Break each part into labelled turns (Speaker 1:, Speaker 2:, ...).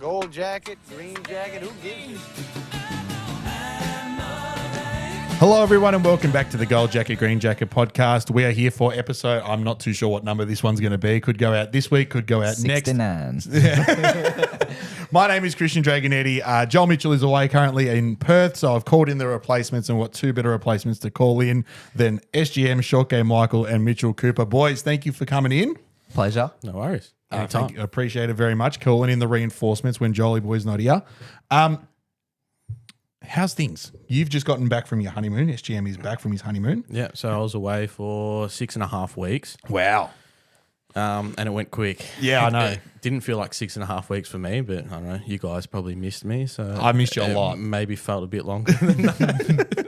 Speaker 1: Gold jacket, green jacket, who gives you?
Speaker 2: Hello, everyone, and welcome back to the Gold Jacket, Green Jacket podcast. We are here for episode, I'm not too sure what number this one's going to be. Could go out this week, could go out
Speaker 3: 69.
Speaker 2: next. My name is Christian Dragonetti. Joel Mitchell is away currently in Perth, so I've called in the replacements and what two better replacements to call in than SGM, Short Game Michael, and Mitchell Cooper. Boys, thank you for coming in.
Speaker 3: Pleasure.
Speaker 4: No worries.
Speaker 2: Thank you. Appreciate it very much. Calling in the reinforcements when Jolie Boy's not here. How's things? You've just gotten back from your honeymoon. SGM is back from his honeymoon.
Speaker 4: Yeah, so I was away for 6.5 weeks.
Speaker 2: Wow.
Speaker 4: And it went quick.
Speaker 2: Yeah, I know.
Speaker 4: It didn't feel like 6.5 weeks for me, but I don't know. You guys probably missed me, so
Speaker 2: I missed you a lot.
Speaker 4: Maybe felt a bit longer than that.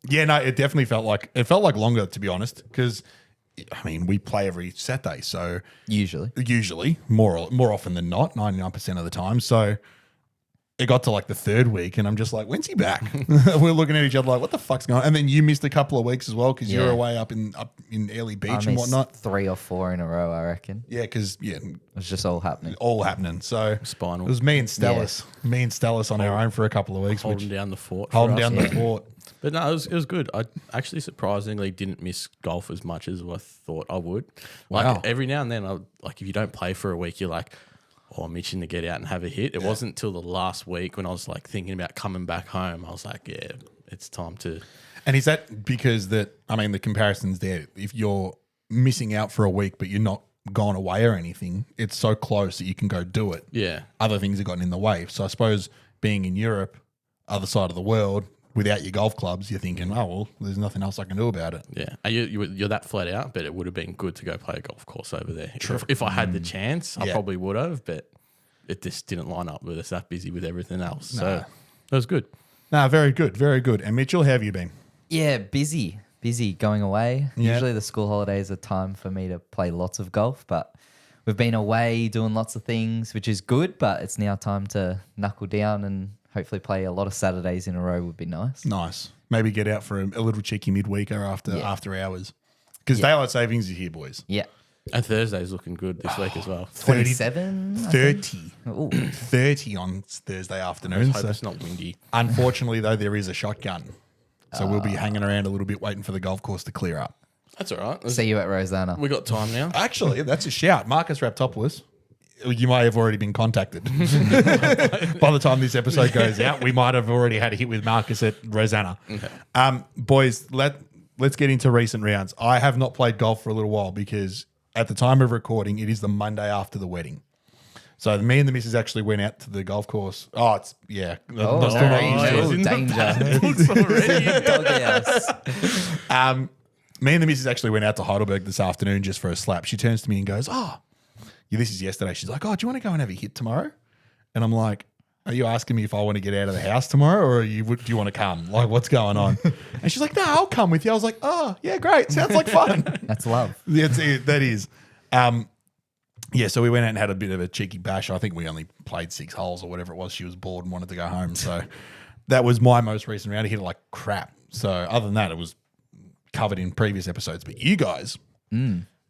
Speaker 2: Yeah, no, it definitely felt like longer, to be honest, because I mean we play every Saturday, so usually more often than not, 99% of the time. So it got to like the third week, and I'm just like, when's he back? We're looking at each other like, what the fuck's going on? And then you missed a couple of weeks as well because you were away up in Early Beach and whatnot.
Speaker 3: 3 or 4 in a row, I reckon.
Speaker 2: Yeah, because
Speaker 3: It was just all happening.
Speaker 2: So
Speaker 4: Spinal.
Speaker 2: it was me and Stellis on our own for a couple of weeks,
Speaker 4: Holding down the fort.
Speaker 2: the fort.
Speaker 4: But no, it was good. I actually surprisingly didn't miss golf as much as I thought I would. Like
Speaker 2: Wow.
Speaker 4: every now and then, if you don't play for a week, you're like, oh, I'm itching to get out and have a hit. It wasn't until the last week when I was like thinking about coming back home. I was like, yeah, it's time to.
Speaker 2: And is that because the comparison's there? If you're missing out for a week, but you're not gone away or anything, it's so close that you can go do it.
Speaker 4: Yeah.
Speaker 2: Other things have gotten in the way. So I suppose being in Europe, other side of the world, without your golf clubs, you're thinking, oh, well, there's nothing else I can do about it.
Speaker 4: Yeah. And you're that flat out, but it would have been good to go play a golf course over there. If I had the chance, I probably would have, but it just didn't line up with us that busy with everything else. So it was good.
Speaker 2: No, very good, very good. And Mitchell, how have you been?
Speaker 3: Yeah, busy going away.
Speaker 2: Yeah.
Speaker 3: Usually the school holidays are time for me to play lots of golf, but we've been away doing lots of things, which is good, but it's now time to knuckle down and hopefully play a lot of Saturdays in a row would be nice.
Speaker 2: Nice. Maybe get out for a little cheeky midweeker after hours. Because daylight savings is here, boys.
Speaker 3: Yeah.
Speaker 4: And Thursday's looking good this week as well.
Speaker 3: 27?
Speaker 2: 30.
Speaker 3: Ooh.
Speaker 2: 30 on Thursday afternoon.
Speaker 4: Hope
Speaker 2: So
Speaker 4: it's not windy.
Speaker 2: unfortunately, though, there is a shotgun. So we'll be hanging around a little bit waiting for the golf course to clear up.
Speaker 4: That's all right.
Speaker 3: See you at Rosanna.
Speaker 4: We got time now.
Speaker 2: Actually, that's a shout. Marcus Raptopoulos, you may have already been contacted. By the time this episode goes out, we might have already had a hit with Marcus at Rosanna. Okay. Boys, let's get into recent rounds. I have not played golf for a little while because at the time of recording, it is the Monday after the wedding. So me and the missus actually went out to the golf course. Oh, it's, yeah.
Speaker 3: Oh,
Speaker 2: Not still not used to it.
Speaker 3: danger.
Speaker 4: Looks already.
Speaker 3: Doghouse.
Speaker 2: Me and the missus actually went out to Heidelberg this afternoon just for a slap. She turns to me and goes, this is yesterday. She's like, do you want to go and have a hit tomorrow? And I'm like, are you asking me if I want to get out of the house tomorrow or do you want to come? Like, what's going on? And she's like, no, I'll come with you. I was like, oh, yeah, great. Sounds like fun.
Speaker 3: That's love.
Speaker 2: That is. Yeah, so we went out and had a bit of a cheeky bash. I think we only played 6 holes or whatever it was. She was bored and wanted to go home. So that was my most recent round. I hit it like crap. So other than that, it was covered in previous episodes. But you guys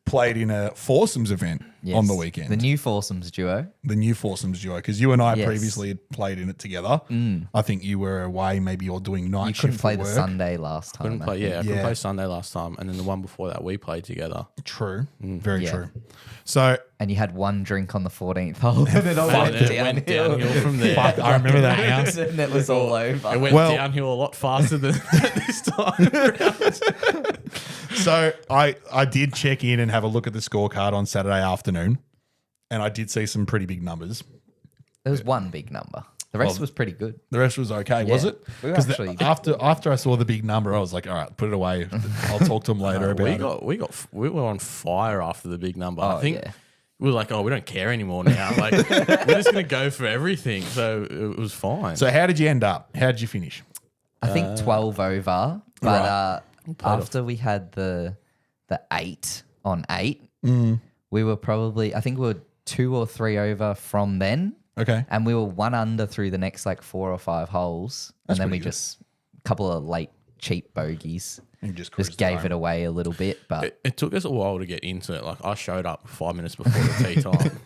Speaker 2: played in a foursomes event on the weekend.
Speaker 3: The new foursomes duo.
Speaker 2: Because you and I
Speaker 3: Yes.
Speaker 2: previously had played in it together. I think you were away, maybe you're doing night
Speaker 3: You
Speaker 2: shift
Speaker 3: couldn't play
Speaker 2: at
Speaker 3: the
Speaker 2: work.
Speaker 3: Sunday last time.
Speaker 4: Couldn't play,
Speaker 3: I think.
Speaker 4: I couldn't play Sunday last time, and then the one before that we played together.
Speaker 2: True. Very
Speaker 3: Yeah.
Speaker 2: true. So
Speaker 3: And you had one drink on the 14th hole. And it all
Speaker 4: And
Speaker 3: went
Speaker 4: it went downhill from there.
Speaker 2: fuck, I remember that now.
Speaker 3: and it was all over.
Speaker 4: It went
Speaker 2: Well-
Speaker 4: downhill a lot faster than this time.
Speaker 2: So I did check in and have a look at the scorecard on Saturday afternoon, and I did see some pretty big numbers.
Speaker 3: There was one big number. The rest was pretty good.
Speaker 2: The rest was okay, was
Speaker 3: Yeah.
Speaker 2: it?
Speaker 3: We were
Speaker 2: 'Cause
Speaker 3: actually-
Speaker 2: after I saw the big number, I was like, all right, put it away. I'll talk to him later about it.
Speaker 4: We were on fire after the big number.
Speaker 3: Oh,
Speaker 4: I think
Speaker 3: yeah.
Speaker 4: we were like, we don't care anymore now. Like we're just gonna go for everything. So it was fine.
Speaker 2: So how did you end up? How did you finish?
Speaker 3: I think 12 over. But after we had the 8 on 8, we were probably, I think we were 2 or 3 over from then.
Speaker 2: Okay.
Speaker 3: And we were 1 under through the next like 4 or 5 holes.
Speaker 2: That's
Speaker 3: and then we
Speaker 2: pretty good.
Speaker 3: just, a couple of late cheap bogeys.
Speaker 2: And just cruised
Speaker 3: Gave
Speaker 2: home.
Speaker 3: it away a little bit. But
Speaker 4: it took us a while to get into it. Like I showed up 5 minutes before the tee time.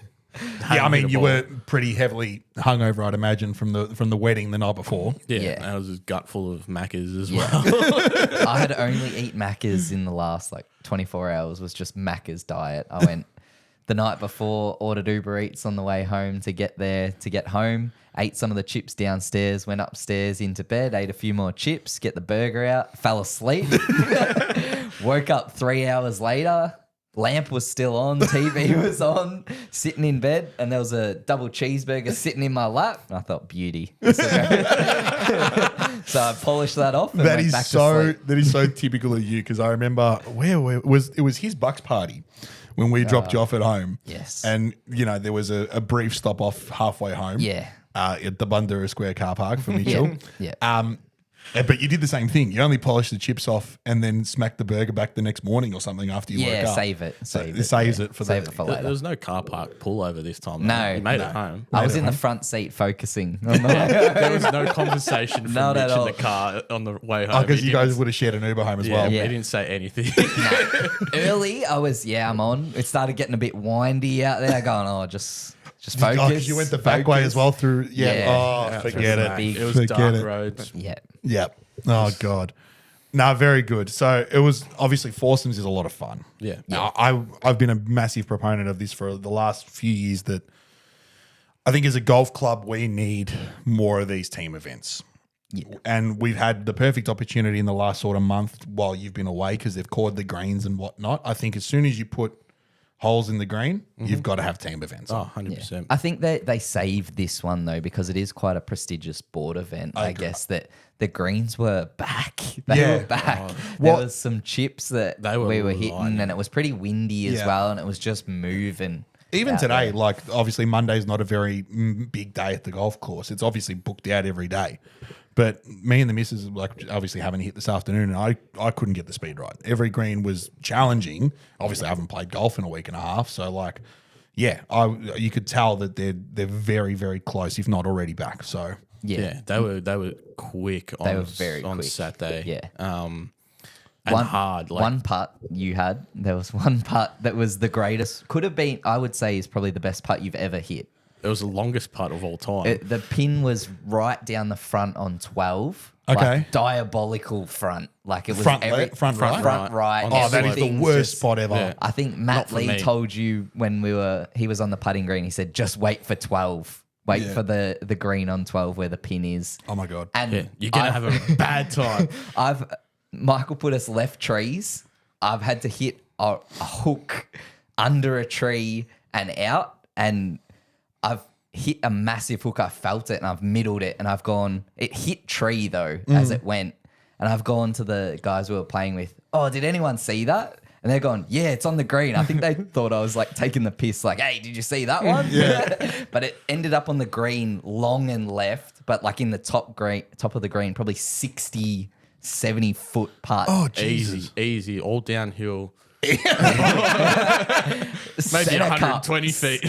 Speaker 2: Yeah, I mean, you
Speaker 4: ball.
Speaker 2: were pretty heavily hungover, I'd imagine, from the wedding the night before.
Speaker 4: Yeah,
Speaker 3: Yeah.
Speaker 4: I was just gut full of Maccas as
Speaker 3: Yeah.
Speaker 4: well.
Speaker 3: I had only eat Maccas in the last 24 hours, was just Maccas diet. I went the night before, ordered Uber Eats on the way home to get home, ate some of the chips downstairs, went upstairs into bed, ate a few more chips, get the burger out, fell asleep, woke up 3 hours later. Lamp was still on, TV was on, sitting in bed, and there was a double cheeseburger sitting in my lap. And I thought, beauty. So I polished that off. And
Speaker 2: That
Speaker 3: went
Speaker 2: is
Speaker 3: back to
Speaker 2: so
Speaker 3: sleep.
Speaker 2: that is so typical of you because I remember it was his Bucks party when we dropped you off at home.
Speaker 3: Yes.
Speaker 2: And there was a brief stop off halfway home.
Speaker 3: Yeah.
Speaker 2: At the Bundoora Square car park for Mitchell.
Speaker 3: Yeah.
Speaker 2: But you did the same thing. You only polished the chips off and then smacked the burger back the next morning or something after you woke up.
Speaker 3: Save it.
Speaker 2: Saves it for
Speaker 3: Save
Speaker 2: the
Speaker 3: it for
Speaker 4: There
Speaker 3: later.
Speaker 4: was no car park pullover this time.
Speaker 3: No.
Speaker 4: You made
Speaker 3: No.
Speaker 4: it home.
Speaker 3: I was in the front seat focusing on the
Speaker 4: There was no conversation from
Speaker 3: Not
Speaker 4: Mitch
Speaker 3: at
Speaker 4: in
Speaker 3: all.
Speaker 4: the car on the way home.
Speaker 2: because
Speaker 4: He
Speaker 2: you guys
Speaker 4: didn't-
Speaker 2: would have shared an Uber home as
Speaker 4: yeah,
Speaker 2: well.
Speaker 4: he
Speaker 3: Yeah.
Speaker 4: didn't say anything.
Speaker 3: Early, I was, I'm on. It started getting a bit windy out there, going, just focus.
Speaker 2: Oh, because you went the back way as well through. Yeah.
Speaker 3: Yeah.
Speaker 2: Oh,
Speaker 3: Yeah,
Speaker 2: forget
Speaker 3: through
Speaker 2: it.
Speaker 3: the big-
Speaker 4: It was
Speaker 2: Forget
Speaker 4: dark
Speaker 2: it.
Speaker 4: roads.
Speaker 3: Yeah.
Speaker 2: Yeah. Oh God. No, very good. So it was obviously foursomes is a lot of fun.
Speaker 4: Yeah.
Speaker 2: Now, I've been a massive proponent of this for the last few years. That I think as a golf club we need more of these team events.
Speaker 3: Yeah.
Speaker 2: And we've had the perfect opportunity in the last sort of month while you've been away because they've cored the greens and whatnot. I think as soon as you put holes in the green, you've got to have team events.
Speaker 4: Oh, 100%.
Speaker 3: I think that they saved this one though because it is quite a prestigious board event. I guess that the greens were back. They
Speaker 2: Yeah.
Speaker 3: were back.
Speaker 2: Well-
Speaker 3: There was some chips that
Speaker 4: They were
Speaker 3: we were hitting,
Speaker 4: lining.
Speaker 3: and it was pretty windy as
Speaker 2: Yeah.
Speaker 3: well, and it was just moving.
Speaker 2: Even
Speaker 3: out
Speaker 2: today,
Speaker 3: there.
Speaker 2: like obviously Monday's not a very big day at the golf course. It's obviously booked out every day. But me and the missus like obviously haven't hit this afternoon, and I couldn't get the speed right. Every green was challenging. Obviously, I haven't played golf in a week and a half, so like, yeah, you could tell that they're very very close, if not already back. So
Speaker 4: Yeah, they were quick on,
Speaker 3: They were very
Speaker 4: on
Speaker 3: quick.
Speaker 4: Saturday.
Speaker 3: Yeah.
Speaker 4: And hard. Like,
Speaker 3: one putt you had, there was one putt that was the greatest. Could have been, I would say, is probably the best putt you've ever hit.
Speaker 4: it was the longest putt of all time.
Speaker 3: The pin was right down the front on 12.
Speaker 2: Okay.
Speaker 3: Like diabolical front. Like it was
Speaker 2: Front
Speaker 3: every,
Speaker 2: left, front right?
Speaker 3: Front right.
Speaker 4: Oh,
Speaker 2: that is the
Speaker 3: everything's
Speaker 2: worst
Speaker 3: just-
Speaker 2: spot ever.
Speaker 4: Yeah.
Speaker 3: I think Matt
Speaker 4: for
Speaker 3: Lee
Speaker 4: me.
Speaker 3: told you when he was on the putting green, he said, just wait for 12. Wait
Speaker 2: Yeah.
Speaker 3: for the green on 12 where the pin is.
Speaker 2: Oh my God.
Speaker 3: And
Speaker 4: yeah, you're going to have a bad time.
Speaker 3: Michael put us left trees. I've had to hit a hook under a tree and out, and I've hit a massive hook. I felt it and I've middled it, and I've gone. It hit tree though as it went, and I've gone to the guys we were playing with. Oh, did anyone see that? And they're going, yeah, it's on the green. I think they thought I was like taking the piss, like, hey, did you see that one? Yeah. But it ended up on the green, long and left, but like in the top of the green, probably 60, 70 foot putt.
Speaker 2: Oh Jesus.
Speaker 4: Easy, all downhill. Maybe
Speaker 3: Center cup.
Speaker 4: 120 feet.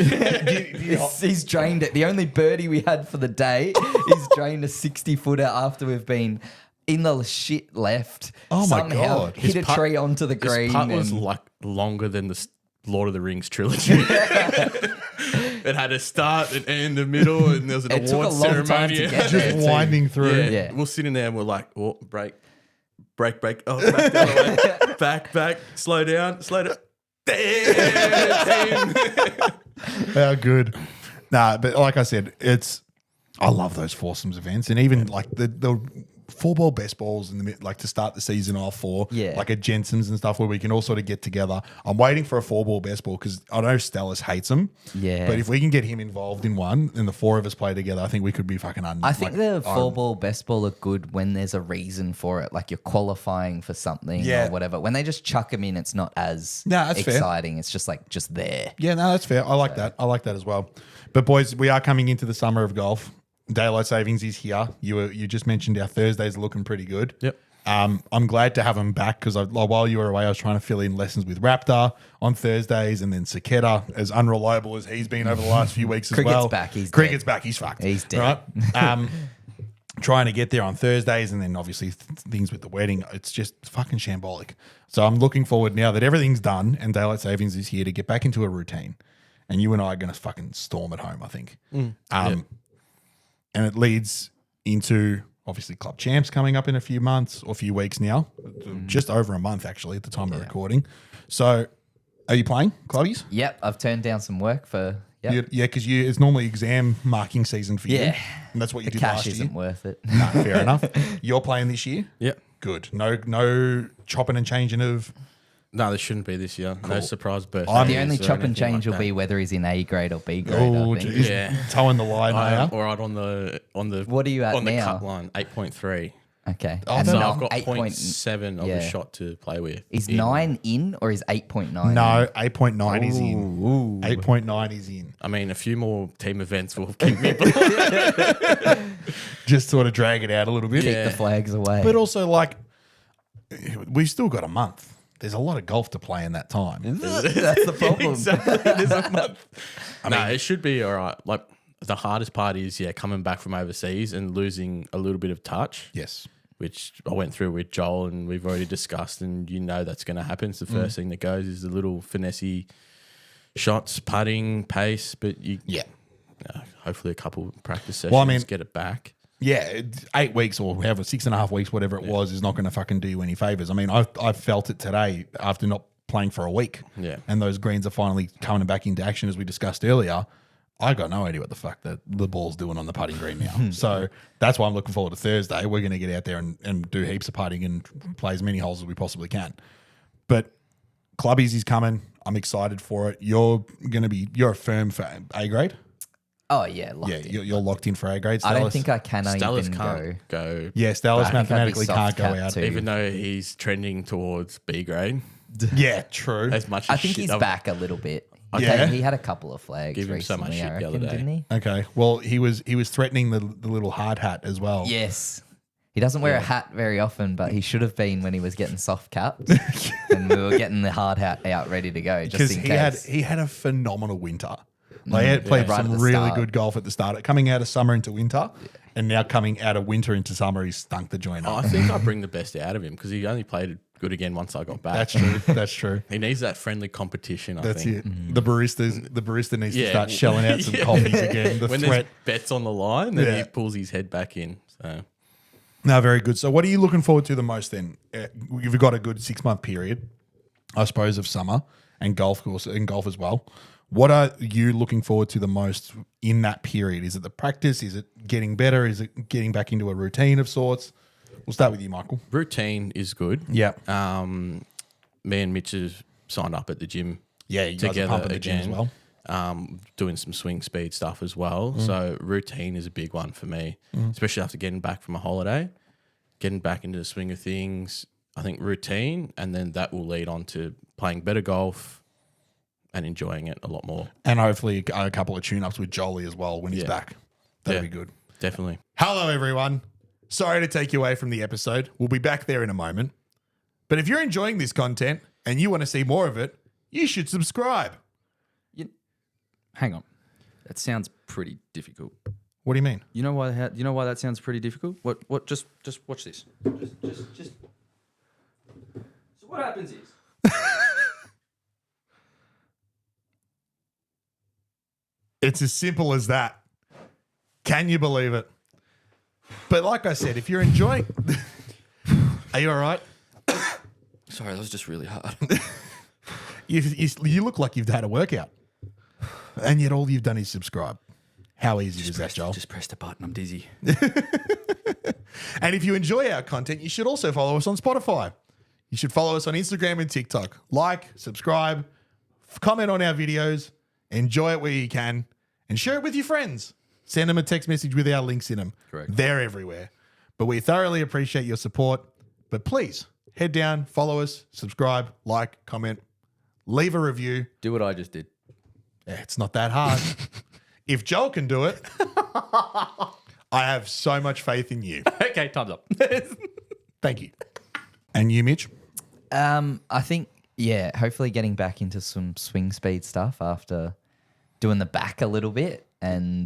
Speaker 3: He's drained it. The only birdie we had for the day, he's drained a 60 footer after we've been in the shit left.
Speaker 2: Oh my
Speaker 3: Somehow
Speaker 2: God.
Speaker 3: hit
Speaker 4: His
Speaker 3: a
Speaker 4: putt-
Speaker 3: tree onto the green.
Speaker 4: This putt was
Speaker 3: and-
Speaker 4: like longer than the Lord of the Rings trilogy. It had a start, an end, a middle, and there was an
Speaker 3: It took a
Speaker 4: award
Speaker 3: long time to
Speaker 4: ceremony.
Speaker 3: get there.
Speaker 2: Just winding through.
Speaker 4: Yeah.
Speaker 3: Yeah.
Speaker 4: We're sitting there and we're like, oh, break. Oh, back the other way. Back, slow down. Damn.
Speaker 2: How good. Nah, but like I said, I love those foursomes events, and even like the 4-ball best balls in the like to start the season off, or
Speaker 3: Yeah.
Speaker 2: like at Jensen's and stuff where we can all sort of get together. I'm waiting for a 4-ball best ball because I know Stellis hates them.
Speaker 3: Yeah.
Speaker 2: But if we can get him involved in one and the 4 of us play together, I think we could be fucking
Speaker 3: I think the
Speaker 2: like,
Speaker 3: 4-ball best ball are good when there's a reason for it, like you're qualifying for something
Speaker 2: Yeah.
Speaker 3: or whatever. When they just chuck them in, it's not as
Speaker 2: No, that's fair.
Speaker 3: exciting. It's just like just there.
Speaker 2: Yeah, no, that's fair. I like that. I like that as well. But boys, we are coming into the summer of golf. Daylight savings is here. You just mentioned our Thursdays are looking pretty good.
Speaker 4: Yep.
Speaker 2: I'm glad to have them back because while you were away, I was trying to fill in lessons with Raptor on Thursdays, and then Saketa, as unreliable as he's been over the last few weeks as
Speaker 3: Cricket's
Speaker 2: well.
Speaker 3: back, he's
Speaker 2: Cricket's
Speaker 3: dead.
Speaker 2: back. He's fucked.
Speaker 3: He's dead.
Speaker 2: Right? Trying to get there on Thursdays, and then obviously things with the wedding. It's just fucking shambolic. So I'm looking forward now that everything's done and daylight savings is here to get back into a routine and you and I are going to fucking storm at home, I think. And it leads into obviously club champs coming up in a few months or a few weeks now, just over a month actually at the time of recording. So, are you playing clubbies?
Speaker 3: Yep, I've turned down some work for. Yep.
Speaker 2: Yeah, because it's normally exam marking season for you.
Speaker 3: Yeah.
Speaker 2: And that's what you
Speaker 3: The
Speaker 2: did
Speaker 3: cash
Speaker 2: last year.
Speaker 3: isn't worth it.
Speaker 2: No, fair enough. You're playing this year?
Speaker 4: Yep.
Speaker 2: Good. No chopping and changing of.
Speaker 4: No, there shouldn't be this year. No surprise birthday.
Speaker 3: The only chop and change will be whether he's in A grade or B grade.
Speaker 2: Oh,
Speaker 3: I think.
Speaker 2: geez.
Speaker 4: Yeah.
Speaker 2: Towing the line now.
Speaker 4: All right, on the
Speaker 3: What are you at
Speaker 4: on the
Speaker 3: now?
Speaker 4: cut line? 8.3.
Speaker 3: Okay.
Speaker 2: Oh,
Speaker 3: And
Speaker 2: no.
Speaker 4: So
Speaker 3: not
Speaker 4: I've got
Speaker 3: 8
Speaker 4: 0.7 of a shot to play with.
Speaker 3: Is 9 in or is 8.9?
Speaker 2: No, 8.9 is in.
Speaker 3: Ooh.
Speaker 2: 8.9 is in.
Speaker 4: I mean, a few more team events will keep me.
Speaker 2: Just sort of drag it out a little bit.
Speaker 4: Yeah.
Speaker 3: The flags away.
Speaker 2: But also, like, we've still got a month. There's a lot of golf to play in that time.
Speaker 3: That's the problem.
Speaker 4: There's a month. No, it should be all right. Like the hardest part is coming back from overseas and losing a little bit of touch.
Speaker 2: Yes.
Speaker 4: Which I went through with Joel and we've already discussed, and that's going to happen. It's the first thing that goes is the little finessey shots, putting, pace, but hopefully a couple practice sessions get it back.
Speaker 2: Yeah, 8 weeks or however, 6.5 weeks, whatever it was, is not going to fucking do you any favors. I mean, I've felt it today after not playing for a week.
Speaker 4: Yeah.
Speaker 2: And those greens are finally coming back into action as we discussed earlier. I got no idea what the fuck that the ball's doing on the putting green now. So that's why I'm looking forward to Thursday. We're going to get out there and do heaps of putting and play as many holes as we possibly can. But Clubbies is coming. I'm excited for it. You're a firm for A grade.
Speaker 3: Oh, yeah. Locked in.
Speaker 2: You're locked in for A grade.
Speaker 3: I don't think I can
Speaker 4: Stellas
Speaker 3: even
Speaker 4: can't go.
Speaker 2: Yeah, Stellas
Speaker 3: I think I'd be
Speaker 2: mathematically
Speaker 3: soft
Speaker 2: can't go
Speaker 3: cap
Speaker 2: out.
Speaker 3: too.
Speaker 4: Even though he's trending towards B grade,
Speaker 2: Yeah, true.
Speaker 4: as much as
Speaker 3: I think
Speaker 4: shit
Speaker 3: he's
Speaker 4: I've-
Speaker 3: back a little bit.
Speaker 2: Yeah.
Speaker 3: He had a couple of flags
Speaker 4: Give him so much
Speaker 3: recently,
Speaker 4: shit
Speaker 3: I
Speaker 4: the other
Speaker 3: reckon,
Speaker 4: day.
Speaker 3: didn't he?
Speaker 2: Okay. Well, he was threatening the little hard hat as well.
Speaker 3: Yes. He doesn't wear a hat very often, but he should have been when he was getting soft capped. And we were getting the hard hat out ready to go just
Speaker 2: Because
Speaker 3: in
Speaker 2: he
Speaker 3: case.
Speaker 2: had a phenomenal winter. Like, he had played
Speaker 3: Right at
Speaker 2: some
Speaker 3: the
Speaker 2: really
Speaker 3: start.
Speaker 2: good golf at the start. Coming out of summer into winter, and now coming out of winter into summer, he's stunk the joint up.
Speaker 4: I think I bring the best out of him because he only played good again once I got back.
Speaker 2: That's true. That's true.
Speaker 4: He needs that friendly competition. I
Speaker 2: That's
Speaker 4: think.
Speaker 2: it. The barista needs to
Speaker 4: Yeah.
Speaker 2: start shelling out some
Speaker 4: Yeah.
Speaker 2: coffees again. The
Speaker 4: When
Speaker 2: threat.
Speaker 4: there's bets on the line, then
Speaker 2: Yeah.
Speaker 4: he pulls his head back in. So
Speaker 2: No, very good. So, what are you looking forward to the most then? You've got a good 6-month period, I suppose, of summer and golf course and golf as well. What are you looking forward to the most in that period? Is it the practice? Is it getting better? Is it getting back into a routine of sorts? We'll start with you, Michael.
Speaker 4: routine is good.
Speaker 2: Yeah.
Speaker 4: Me and Mitch have signed up at the gym.
Speaker 2: Yeah, you guys are
Speaker 4: together
Speaker 2: pumping the gym as
Speaker 4: again.
Speaker 2: well.
Speaker 4: Doing some swing speed stuff as well. So routine is a big one for me, especially after getting back from a holiday, getting back into the swing of things. I think routine, and then that will lead on to playing better golf and enjoying it a lot more.
Speaker 2: And hopefully a couple of tune-ups with Jolie as well when he's
Speaker 4: Yeah.
Speaker 2: back. That'd
Speaker 4: Yeah.
Speaker 2: be good.
Speaker 4: Definitely.
Speaker 2: Hello, everyone. Sorry to take you away from the episode. We'll be back there in a moment. But if you're enjoying this content and you want to see more of it, you should subscribe.
Speaker 5: Hang on. That sounds pretty difficult.
Speaker 2: What do you mean?
Speaker 5: You know why? You know why that sounds pretty difficult? What? Just watch this. Just. So what happens is.
Speaker 2: It's as simple as that. Can you believe it? But like I said, if you're enjoying... Are you all right?
Speaker 5: Sorry, that was just really hard.
Speaker 2: You look like you've had a workout. And yet all you've done is subscribe. How easy is that, Joel?
Speaker 5: Just press the button. I'm dizzy.
Speaker 2: And if you enjoy our content, you should also follow us on Spotify. You should follow us on Instagram and TikTok. Like, subscribe, comment on our videos, enjoy it where you can, and share it with your friends. Send them a text message with our links in them.
Speaker 5: Correct.
Speaker 2: They're everywhere. But we thoroughly appreciate your support. But please, head down, follow us, subscribe, like, comment, leave a review.
Speaker 5: Do what I just did.
Speaker 2: Yeah, it's not that hard. If Joel can do it, I have so much faith in you.
Speaker 5: Okay, time's up.
Speaker 2: Thank you. And you, Mitch?
Speaker 3: I think, hopefully getting back into some swing speed stuff after doing the back a little bit and,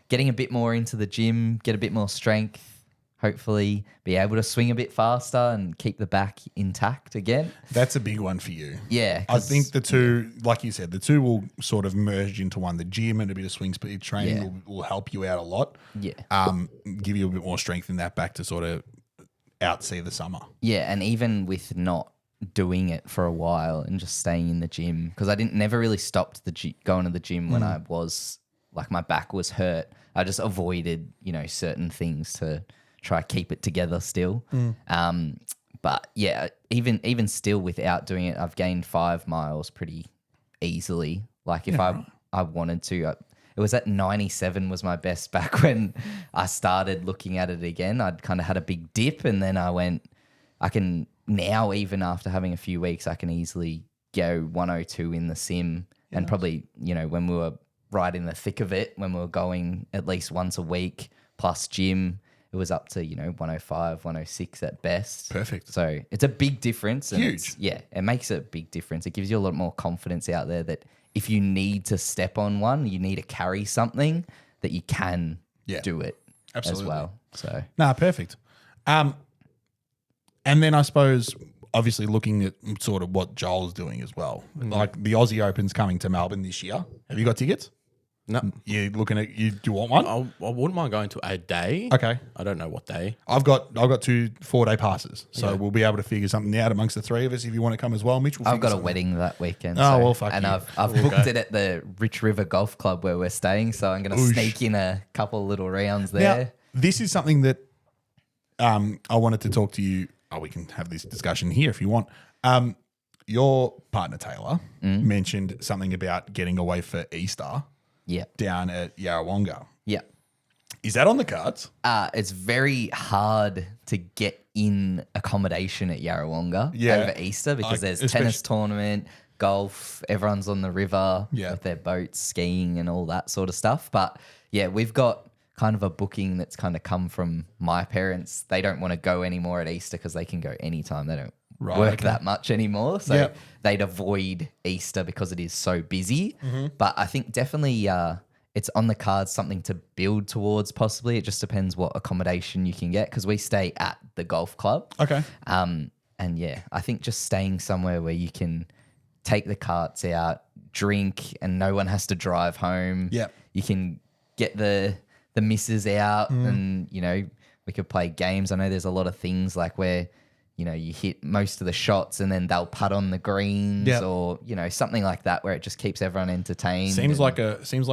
Speaker 3: getting a bit more into the gym, get a bit more strength, hopefully be able to swing a bit faster and keep the back intact again.
Speaker 2: That's a big one for you.
Speaker 3: Yeah.
Speaker 2: I think the two, like you said, the two will sort of merge into one. The gym and a bit of swing speed training will help you out a lot.
Speaker 3: Yeah.
Speaker 2: Give you a bit more strength in that back to sort of outsee the summer.
Speaker 3: Yeah, and even with not doing it for a while and just staying in the gym, because I never really stopped going to the gym when I was like my back was hurt. I just avoided, certain things to try keep it together still. But yeah, even still without doing it, I've gained 5 miles pretty easily. Like if I wanted to, it was at 97 was my best back when I started looking at it again. I'd kind of had a big dip and then I can now, even after having a few weeks, I can easily go 102 in the sim and probably, when we were right in the thick of it, when we were going at least once a week plus gym, it was up to, 105, 106 at best.
Speaker 2: Perfect.
Speaker 3: So it's a big difference. And
Speaker 2: Huge.
Speaker 3: it makes a big difference. It gives you a lot more confidence out there that if you need to step on one, you need to carry something, that you can do it
Speaker 2: Absolutely.
Speaker 3: as well. So
Speaker 2: Nah, perfect. And then I suppose, obviously, looking at sort of what Joel's doing as well. Like the Aussie Open's coming to Melbourne this year. Have you got tickets?
Speaker 4: No,
Speaker 2: You looking at you? Do you want one?
Speaker 4: I wouldn't mind going to a day.
Speaker 2: Okay.
Speaker 4: I don't know what day.
Speaker 2: I've got 2 4-day passes, so we'll be able to figure something out amongst the three of us. If you want to come as well, Mitch,
Speaker 3: I've got a wedding that weekend.
Speaker 2: Oh, well, fuck
Speaker 3: and
Speaker 2: you.
Speaker 3: I've booked it at the Rich River Golf Club where we're staying, so I'm going to sneak in a couple little rounds there.
Speaker 2: Now, this is something that I wanted to talk to you. Oh, we can have this discussion here if you want. Your partner Taylor mentioned something about getting away for Easter
Speaker 3: Yeah.
Speaker 2: down at Yarrawonga.
Speaker 3: Yeah.
Speaker 2: Is that on the cards?
Speaker 3: It's very hard to get in accommodation at Yarrawonga over Easter because there's tennis tournament, golf, everyone's on the river with their boats, skiing and all that sort of stuff. But yeah, we've got kind of a booking that's kind of come from my parents. They don't want to go anymore at Easter because they can go anytime. They don't work that much anymore. So they'd avoid Easter because it is so busy. But I think definitely it's on the cards, something to build towards possibly. It just depends what accommodation you can get because we stay at the golf club.
Speaker 2: Okay.
Speaker 3: And yeah, I think just staying somewhere where you can take the carts out, drink, and no one has to drive home.
Speaker 2: Yep.
Speaker 3: You can get the missus out and, we could play games. I know there's a lot of things like where, you hit most of the shots and then they'll putt on the greens or, something like that where it just keeps everyone entertained.
Speaker 2: Seems like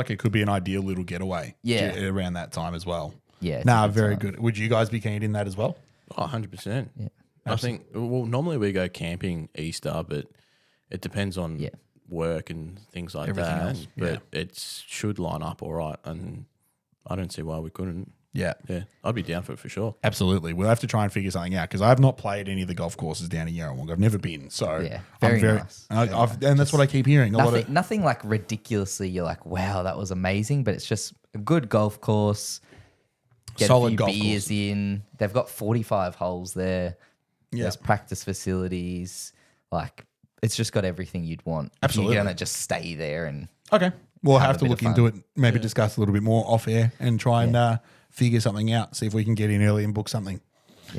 Speaker 2: it could be an ideal little getaway.
Speaker 3: Yeah.
Speaker 2: Around that time as well.
Speaker 3: Yeah. it's
Speaker 2: Nah,
Speaker 3: a good
Speaker 2: very
Speaker 3: time.
Speaker 2: good. Would you guys be keen in that as well?
Speaker 4: Oh, 100%.
Speaker 3: Yeah.
Speaker 4: I think, normally we go camping Easter, but it depends on work and things like
Speaker 2: Everything
Speaker 4: that.
Speaker 2: else,
Speaker 4: But it should line up all right. And I don't see why we couldn't.
Speaker 2: Yeah.
Speaker 4: Yeah, I'd be down for it for sure.
Speaker 2: Absolutely. We'll have to try and figure something out because I've not played any of the golf courses down in Yarrawonga. I've never been. So
Speaker 3: Yeah,
Speaker 2: I'm
Speaker 3: very nice.
Speaker 2: And that's what I keep hearing.
Speaker 3: Nothing like ridiculously, you're like, wow, that was amazing. But it's just a good golf course. Get
Speaker 2: Solid
Speaker 3: a few
Speaker 2: golf
Speaker 3: beers
Speaker 2: course.
Speaker 3: in. They've got 45 holes there.
Speaker 2: Yeah.
Speaker 3: There's practice facilities. Like, it's just got everything you'd want.
Speaker 2: Absolutely.
Speaker 3: You're going to just stay there and
Speaker 2: Okay. We'll
Speaker 3: Have
Speaker 2: have
Speaker 3: a
Speaker 2: to
Speaker 3: bit
Speaker 2: look
Speaker 3: of
Speaker 2: into
Speaker 3: fun.
Speaker 2: it, maybe discuss a little bit more off air and try and figure something out, see if we can get in early and book something.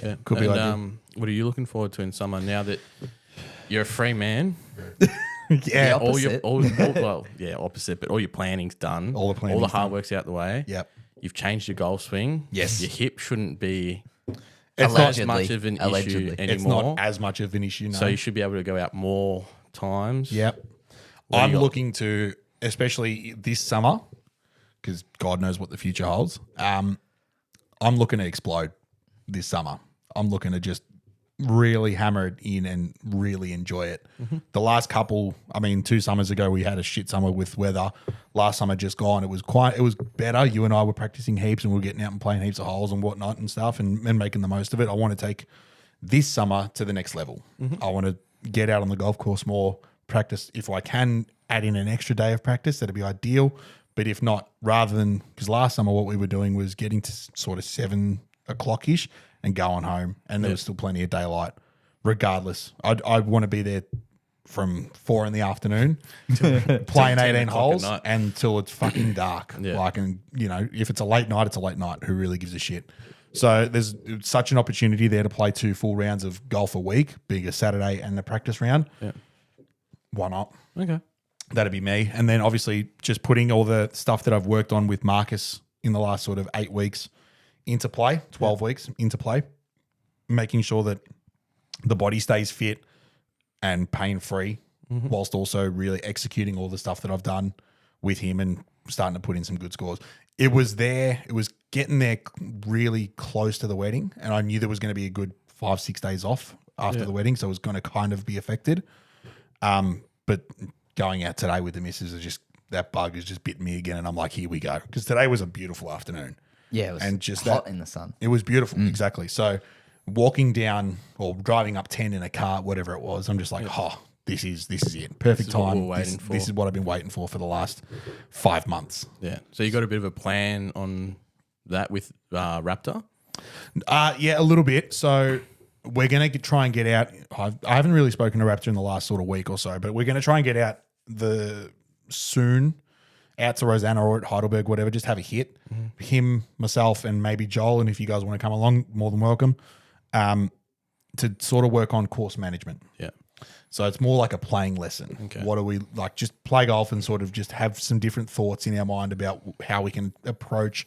Speaker 4: Yeah,
Speaker 2: Could be
Speaker 4: and,
Speaker 2: ideal.
Speaker 4: what are you looking forward to in summer now that you're a free man?
Speaker 2: Yeah.
Speaker 3: opposite.
Speaker 4: Opposite, but all your planning's done.
Speaker 2: All the planning's
Speaker 4: hard
Speaker 2: done.
Speaker 4: work's out the way.
Speaker 2: Yep.
Speaker 4: You've changed your golf swing.
Speaker 2: Yes.
Speaker 4: Your hip shouldn't be
Speaker 2: It's
Speaker 4: as
Speaker 2: not,
Speaker 4: much of an issue
Speaker 3: Allegedly.
Speaker 4: anymore.
Speaker 2: it's not as much of an issue now.
Speaker 4: So you should be able to go out more times.
Speaker 2: Yep.
Speaker 4: What do
Speaker 2: I'm
Speaker 4: you got?
Speaker 2: looking to, especially this summer, because God knows what the future holds. I'm looking to explode this summer. I'm looking to just really hammer it in and really enjoy it. The last couple, 2 summers ago, we had a shit summer with weather. Last summer just gone, it was better. You and I were practicing heaps and we were getting out and playing heaps of holes and whatnot and stuff and making the most of it. I want to take this summer to the next level. I want to get out on the golf course more, practice. If I can add in an extra day of practice, that'd be ideal. But if not, rather than, because last summer what we were doing was getting to sort of 7 o'clock ish and going home, and there was still plenty of daylight. Regardless, I want to be there from 4 in the afternoon, playing 18 holes
Speaker 4: night.
Speaker 2: until it's fucking dark.
Speaker 4: Yeah.
Speaker 2: Like, and if it's a late night, it's a late night. Who really gives a shit? So there's such an opportunity there to play 2 full rounds of golf a week, being a Saturday and a practice round.
Speaker 4: Yeah.
Speaker 2: Why not?
Speaker 4: Okay.
Speaker 2: That'd be me. And then obviously just putting all the stuff that I've worked on with Marcus in the last sort of 8 weeks into play, 12 weeks into play, making sure that the body stays fit and pain-free whilst also really executing all the stuff that I've done with him and starting to put in some good scores. It was getting there really close to the wedding, and I knew there was going to be a good 5-6 days off after the wedding, so it was going to kind of be affected. But going out today with the missus is just, that bug has just bit me again, and I'm like, here we go. Because today was a beautiful afternoon.
Speaker 3: Yeah, it was
Speaker 2: and just
Speaker 3: hot in the sun.
Speaker 2: It was beautiful, exactly. So walking down or driving up 10 in a car, whatever it was, I'm just like, this is it. Perfect time. This is what I've been waiting for the last 5 months.
Speaker 4: Yeah. So you got a bit of a plan on that with Raptor?
Speaker 2: Yeah, a little bit. So we're going to try and get out. I haven't really spoken to Raptor in the last sort of week or so, but we're going to try and get out soon out to Rosanna or at Heidelberg, whatever, just have a hit. Him, myself, and maybe Joel, and if you guys want to come along, more than welcome, to sort of work on course management.
Speaker 4: Yeah.
Speaker 2: So it's more like a playing lesson.
Speaker 4: Okay.
Speaker 2: What are we like? Just play golf and sort of just have some different thoughts in our mind about how we can approach,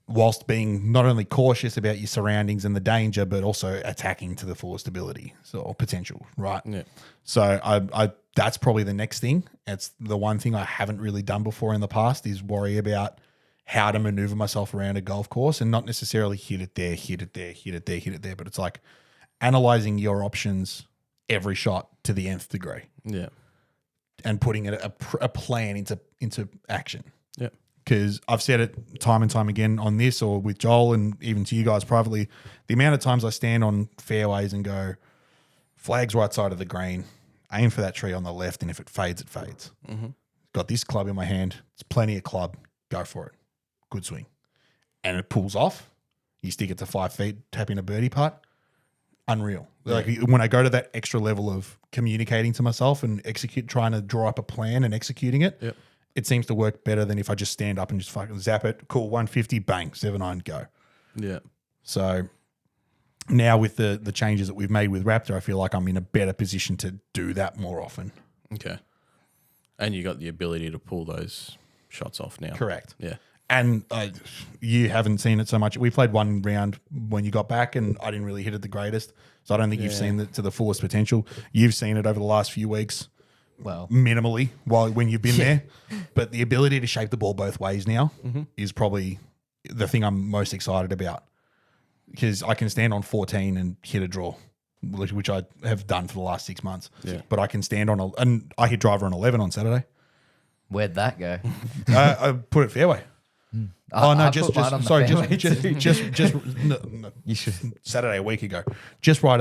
Speaker 2: whilst being not only cautious about your surroundings and the danger, but also attacking to the fullest ability, or potential, right?
Speaker 4: Yeah.
Speaker 2: So I that's probably the next thing. It's the one thing I haven't really done before in the past is worry about how to maneuver myself around a golf course and not necessarily hit it there, but it's like analyzing your options every shot to the nth degree.
Speaker 4: Yeah.
Speaker 2: And putting a plan into action.
Speaker 4: Yeah.
Speaker 2: Because I've said it time and time again on this or with Joel and even to you guys privately, the amount of times I stand on fairways and go, flag's right side of the green, aim for that tree on the left, and if it fades, it fades. Got this club in my hand. It's plenty of club. Go for it. Good swing. And it pulls off. You stick it to 5 feet, tap in a birdie putt. Unreal. Like when I go to that extra level of communicating to myself and trying to draw up a plan and executing it, it seems to work better than if I just stand up and just fucking zap it. Cool, 150, bang, 7-9, go.
Speaker 4: Yeah.
Speaker 2: So now with the changes that we've made with Raptor, I feel like I'm in a better position to do that more often.
Speaker 4: Okay. And you got the ability to pull those shots off now.
Speaker 2: Correct.
Speaker 4: Yeah.
Speaker 2: And you haven't seen it so much. We played one round when you got back, and I didn't really hit it the greatest. So I don't think you've seen it to the fullest potential. You've seen it over the last few weeks,
Speaker 3: Well,
Speaker 2: minimally, when you've been there. But the ability to shape the ball both ways now is probably the thing I'm most excited about, because I can stand on 14 and hit a draw, which I have done for the last 6 months.
Speaker 4: Yeah.
Speaker 2: But I can stand on and I hit driver on 11 on Saturday.
Speaker 3: where'd that go?
Speaker 2: I put it fairway. Oh no!
Speaker 3: I
Speaker 2: Just
Speaker 3: put mine on the
Speaker 2: sorry.
Speaker 3: fairway
Speaker 2: Just no,
Speaker 3: You should.
Speaker 2: Saturday a week ago. Just right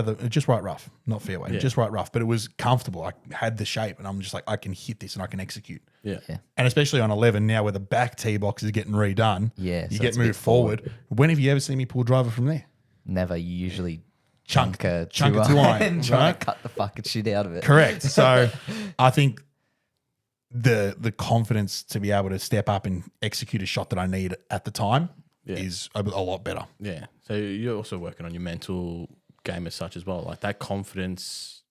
Speaker 2: rough, not fairway. Just right rough, but it was comfortable. I had the shape, and I'm just like, I can hit this and I can execute.
Speaker 4: Yeah.
Speaker 3: Yeah.
Speaker 2: And especially on 11 now, where the back tee box is getting redone.
Speaker 3: Yeah,
Speaker 2: you
Speaker 3: so
Speaker 2: get
Speaker 3: it's a bit
Speaker 2: moved forward. When have you ever seen me pull driver from there?
Speaker 3: Never. You usually
Speaker 2: Chunk
Speaker 3: a
Speaker 2: a 2-iron,
Speaker 3: and try
Speaker 2: right?
Speaker 3: to cut the fucking shit out of it.
Speaker 2: Correct. So I think the confidence to be able to step up and execute a shot that I need at the time is a lot better.
Speaker 4: Yeah. So you're also working on your mental game as such as well. Like that confidence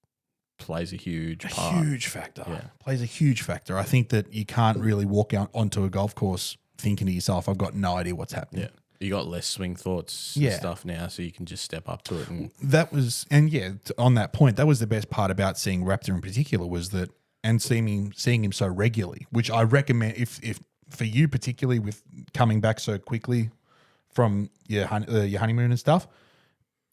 Speaker 4: plays a huge part.
Speaker 2: Huge factor.
Speaker 4: Yeah.
Speaker 2: Plays a huge factor. I think that you can't really walk out onto a golf course thinking to yourself, I've got no idea what's happening.
Speaker 4: Yeah. You got less swing thoughts and stuff now, so you can just step up to it. And
Speaker 2: That was, and on that point, that was the best part about seeing Raptor in particular was that, and seeing him so regularly, which I recommend if for you particularly with coming back so quickly from your honeymoon and stuff,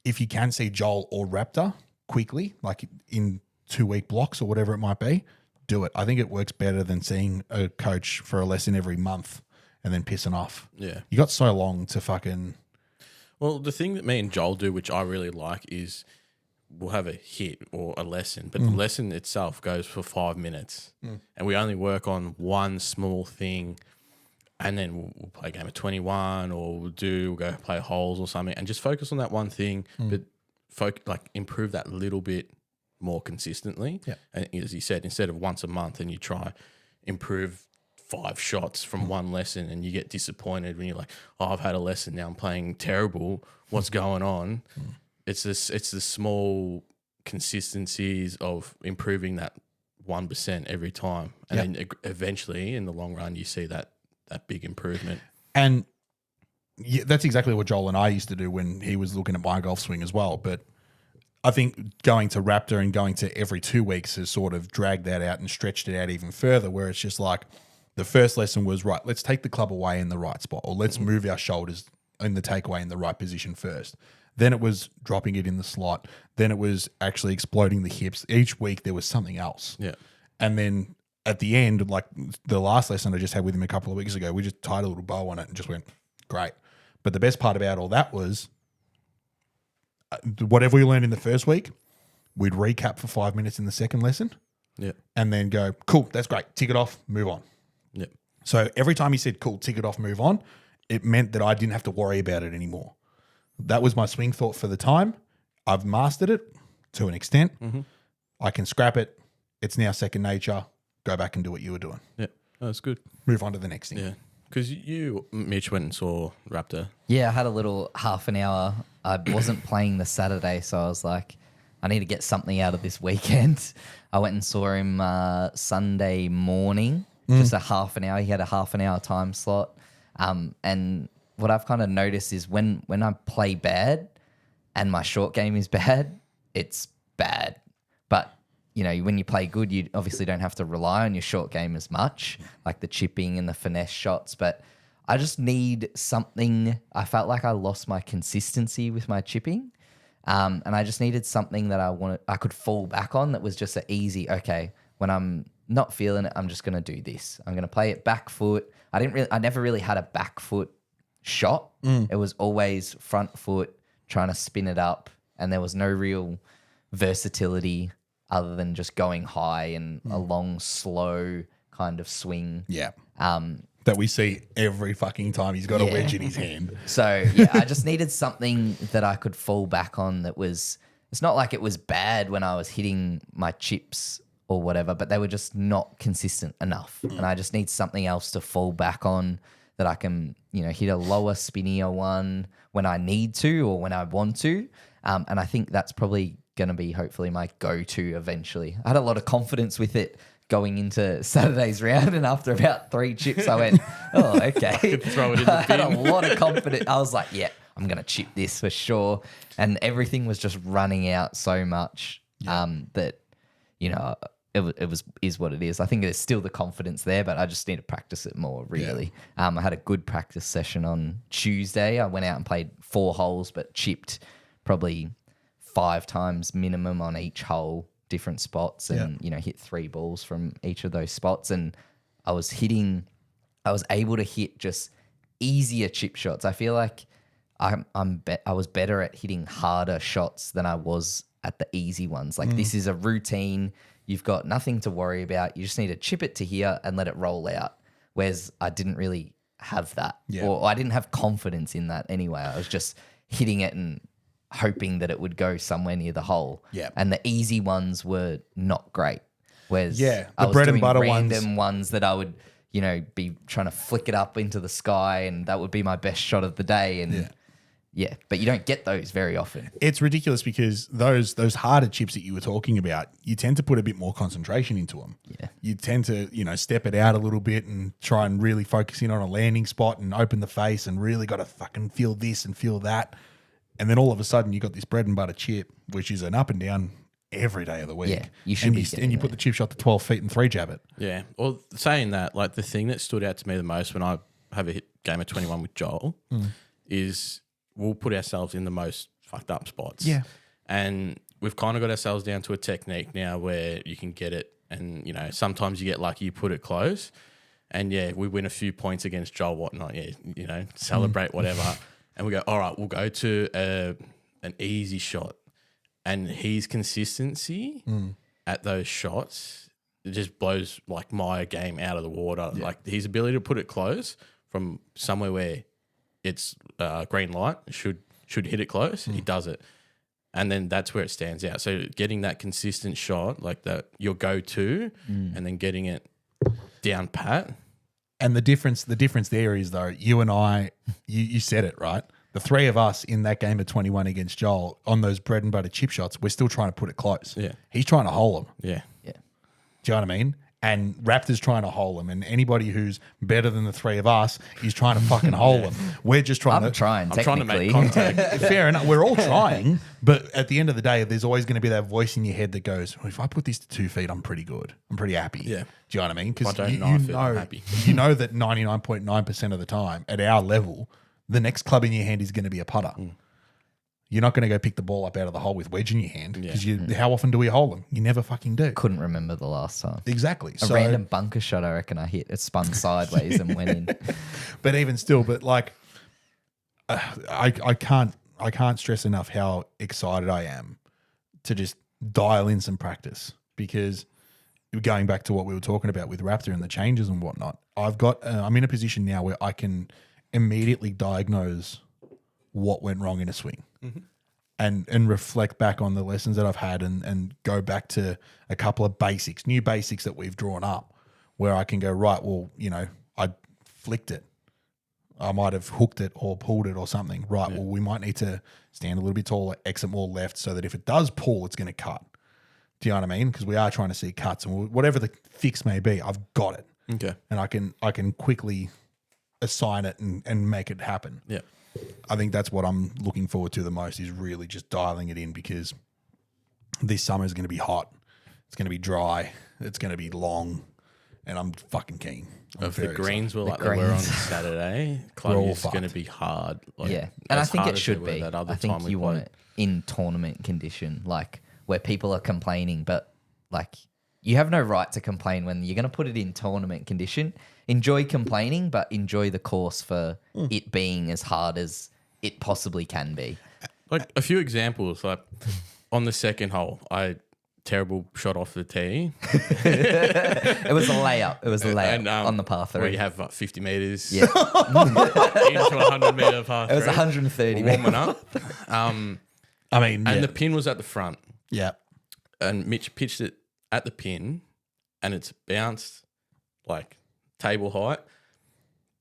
Speaker 2: if you can see Joel or Raptor quickly, like in 2-week blocks or whatever it might be, do it. I think it works better than seeing a coach for a lesson every month and then pissing off.
Speaker 4: yeah.
Speaker 2: You got so long to fucking...
Speaker 4: Well, the thing that me and Joel do, which I really like, is we'll have a hit or a lesson, but the lesson itself goes for 5 minutes, and we only work on one small thing, and then we'll play a game of 21, or we'll go play holes or something, and just focus on that one thing, but improve that little bit more consistently.
Speaker 2: Yeah.
Speaker 4: And as you said, instead of once a month, and you try improve 5 shots from one lesson, and you get disappointed when you're like, oh, I've had a lesson now, I'm playing terrible. What's going on? It's the small consistencies of improving that 1% every time, and then eventually in the long run you see that big improvement.
Speaker 2: And yeah, that's exactly what Joel and I used to do when he was looking at my golf swing as well. But I think going to Raptor and going to every 2 weeks has sort of dragged that out and stretched it out even further, where it's just like the first lesson was, right, let's take the club away in the right spot, or let's move our shoulders in the takeaway in the right position first. Then it was dropping it in the slot. Then it was actually exploding the hips. Each week there was something else.
Speaker 4: Yeah.
Speaker 2: And then at the end, like the last lesson I just had with him a couple of weeks ago, we just tied a little bow on it and just went, great. But the best part about all that was whatever we learned in the first week, we'd recap for 5 minutes in the second lesson.
Speaker 4: Yeah.
Speaker 2: And then go, cool, that's great. Tick it off, move on.
Speaker 4: Yeah.
Speaker 2: So every time he said, cool, tick it off, move on, it meant that I didn't have to worry about it anymore. That was my swing thought for the time. I've mastered it to an extent. I can scrap it. It's now second nature. Go back and do what you were doing.
Speaker 4: Yeah. That's good.
Speaker 2: Move on to the next thing.
Speaker 4: Yeah. Because you, Mitch, went and saw Raptor.
Speaker 3: Yeah, I had a little half an hour. I wasn't playing the Saturday, so I was like, I need to get something out of this weekend. I went and saw him Sunday morning, just a half an hour. He had a half an hour time slot. And what I've kind of noticed is when I play bad and my short game is bad, it's bad. But you know, when you play good, you obviously don't have to rely on your short game as much, like the chipping and the finesse shots. But I just need something. I felt like I lost my consistency with my chipping, and I just needed something that I could fall back on that was just an easy. Okay, when I'm not feeling it, I'm just gonna do this. I'm gonna play it back foot. I never really had a back foot shot. It was always front foot, trying to spin it up, and there was no real versatility other than just going high and a long, slow kind of swing.
Speaker 2: Yeah. That we see every fucking time he's got a wedge in his hand.
Speaker 3: So, yeah, I just needed something that I could fall back on that was, it's not like it was bad when I was hitting my chips or whatever, but they were just not consistent enough. And I just need something else to fall back on that I can, you know, hit a lower, spinnier one when I need to or when I want to. And I think that's probably going to be hopefully my go-to eventually. I had a lot of confidence with it going into Saturday's round, and after about 3 chips, I went, oh, okay.
Speaker 4: Throw it in the
Speaker 3: I had a
Speaker 4: bin.
Speaker 3: lot of confidence. I was like, yeah, I'm going to chip this for sure. And everything was just running out so much that, you know, it is what it is. I think there's still the confidence there, but I just need to practice it more, really. I had a good practice session on Tuesday. I went out and played 4 holes, but chipped probably 5 times minimum on each hole, different spots, and you know, hit 3 balls from each of those spots. And I was able to hit just easier chip shots. I feel like I was better at hitting harder shots than I was at the easy ones. Like this is a routine. You've got nothing to worry about. You just need to chip it to here and let it roll out. Whereas I didn't really have that, or I didn't have confidence in that anyway. I was just hitting it and hoping that it would go somewhere near the hole.
Speaker 2: Yeah.
Speaker 3: And the easy ones were not great. Whereas
Speaker 2: The
Speaker 3: I was
Speaker 2: bread and
Speaker 3: doing
Speaker 2: butter
Speaker 3: random ones that I would, you know, be trying to flick it up into the sky, and that would be my best shot of the day. And but you don't get those very often.
Speaker 2: It's ridiculous because those harder chips that you were talking about, you tend to put a bit more concentration into them.
Speaker 3: Yeah.
Speaker 2: You tend to, you know, step it out a little bit and try and really focus in on a landing spot and open the face and really got to fucking feel this and feel that. And then all of a sudden you got this bread and butter chip, which is an up and down every day of the week.
Speaker 3: Yeah, you should be
Speaker 2: and
Speaker 3: getting
Speaker 2: you put the chip shot to 12 feet and 3 jab it.
Speaker 4: Yeah. Well, saying that, like the thing that stood out to me the most when I have a hit game of 21 with Joel is we'll put ourselves in the most fucked up spots.
Speaker 2: Yeah.
Speaker 4: And we've kind of got ourselves down to a technique now where you can get it, and, you know, sometimes you get lucky, you put it close. And, yeah, we win a few points against Joel, whatnot. Yeah, you know, celebrate, whatever. And we go, all right, we'll go to an easy shot. And his consistency at those shots, it just blows like my game out of the water. Yeah. Like his ability to put it close from somewhere where it's green light, should hit it close, he does it. And then that's where it stands out. So getting that consistent shot, like that your go-to, and then getting it down pat,
Speaker 2: And the difference there is, though, you and I, you said it, right? The three of us in that game of 21 against Joel on those bread and butter chip shots, we're still trying to put it close.
Speaker 4: Yeah.
Speaker 2: He's trying to hole them.
Speaker 4: Yeah.
Speaker 3: Yeah.
Speaker 2: Do you know what I mean? And Raptors trying to hole them. And anybody who's better than the three of us is trying to fucking hole them. We're just trying
Speaker 3: I'm trying,
Speaker 4: I'm trying to
Speaker 3: technically.
Speaker 4: make contact.
Speaker 2: Fair enough. We're all trying. But at the end of the day, there's always going to be that voice in your head that goes, well, if I put this to 2 feet, I'm pretty good. I'm pretty happy.
Speaker 4: Yeah.
Speaker 2: Do you know what I mean? Because
Speaker 4: If I don't knife it, I'm happy.
Speaker 2: you know that 99.9% of the time at our level, the next club in your hand is going to be a putter. You're not going to go pick the ball up out of the hole with wedge in your hand because how often do we hole them? You never fucking do.
Speaker 3: Couldn't remember the last time.
Speaker 2: Exactly.
Speaker 3: A random bunker shot, I reckon I hit. It spun sideways and went in.
Speaker 2: But even still, like, I can't stress enough how excited I am to just dial in some practice, because going back to what we were talking about with Raptor and the changes and whatnot, I'm in a position now where I can immediately diagnose what went wrong in a swing. And reflect back on the lessons that I've had and go back to a couple of new basics that we've drawn up, where I can go, right, well, I flicked it. I might have hooked it or pulled it or something. Right, well, we might need to stand a little bit taller, exit more left, so that if it does pull, it's going to cut. Do you know what I mean? Because we are trying to see cuts, and whatever the fix may be, I've got it.
Speaker 4: Okay.
Speaker 2: And I can quickly assign it and make it happen.
Speaker 4: Yeah.
Speaker 2: I think that's what I'm looking forward to the most, is really just dialing it in, because this summer is going to be hot. It's going to be dry. It's going to be long, and I'm fucking keen.
Speaker 4: If the greens were like
Speaker 3: The
Speaker 4: they were on
Speaker 3: greens.
Speaker 4: Saturday,
Speaker 2: We're all
Speaker 4: club is going to
Speaker 2: fucked.
Speaker 4: be hard. Like,
Speaker 3: Yeah. And I
Speaker 4: as
Speaker 3: think
Speaker 4: hard
Speaker 3: it
Speaker 4: as
Speaker 3: should
Speaker 4: they were
Speaker 3: be.
Speaker 4: that other
Speaker 3: I think
Speaker 4: time we
Speaker 3: you want
Speaker 4: played.
Speaker 3: it in tournament condition, like where people are complaining, but like you have no right to complain when you're going to put it in tournament condition. Enjoy complaining, but enjoy the course for it being as hard as it possibly can be.
Speaker 4: Like a few examples, like on the second hole, terrible shot off the tee.
Speaker 3: It was a layup. It was a layup
Speaker 4: And,
Speaker 3: on the par
Speaker 4: where
Speaker 3: 3.
Speaker 4: you have 50 meters
Speaker 3: Yeah.
Speaker 4: into a 100-meter par
Speaker 3: It was
Speaker 4: three,
Speaker 3: 130
Speaker 4: warming up.
Speaker 2: I mean,
Speaker 4: And the pin was at the front,
Speaker 2: yeah.
Speaker 4: and Mitch pitched it at the pin, and it's bounced like table height,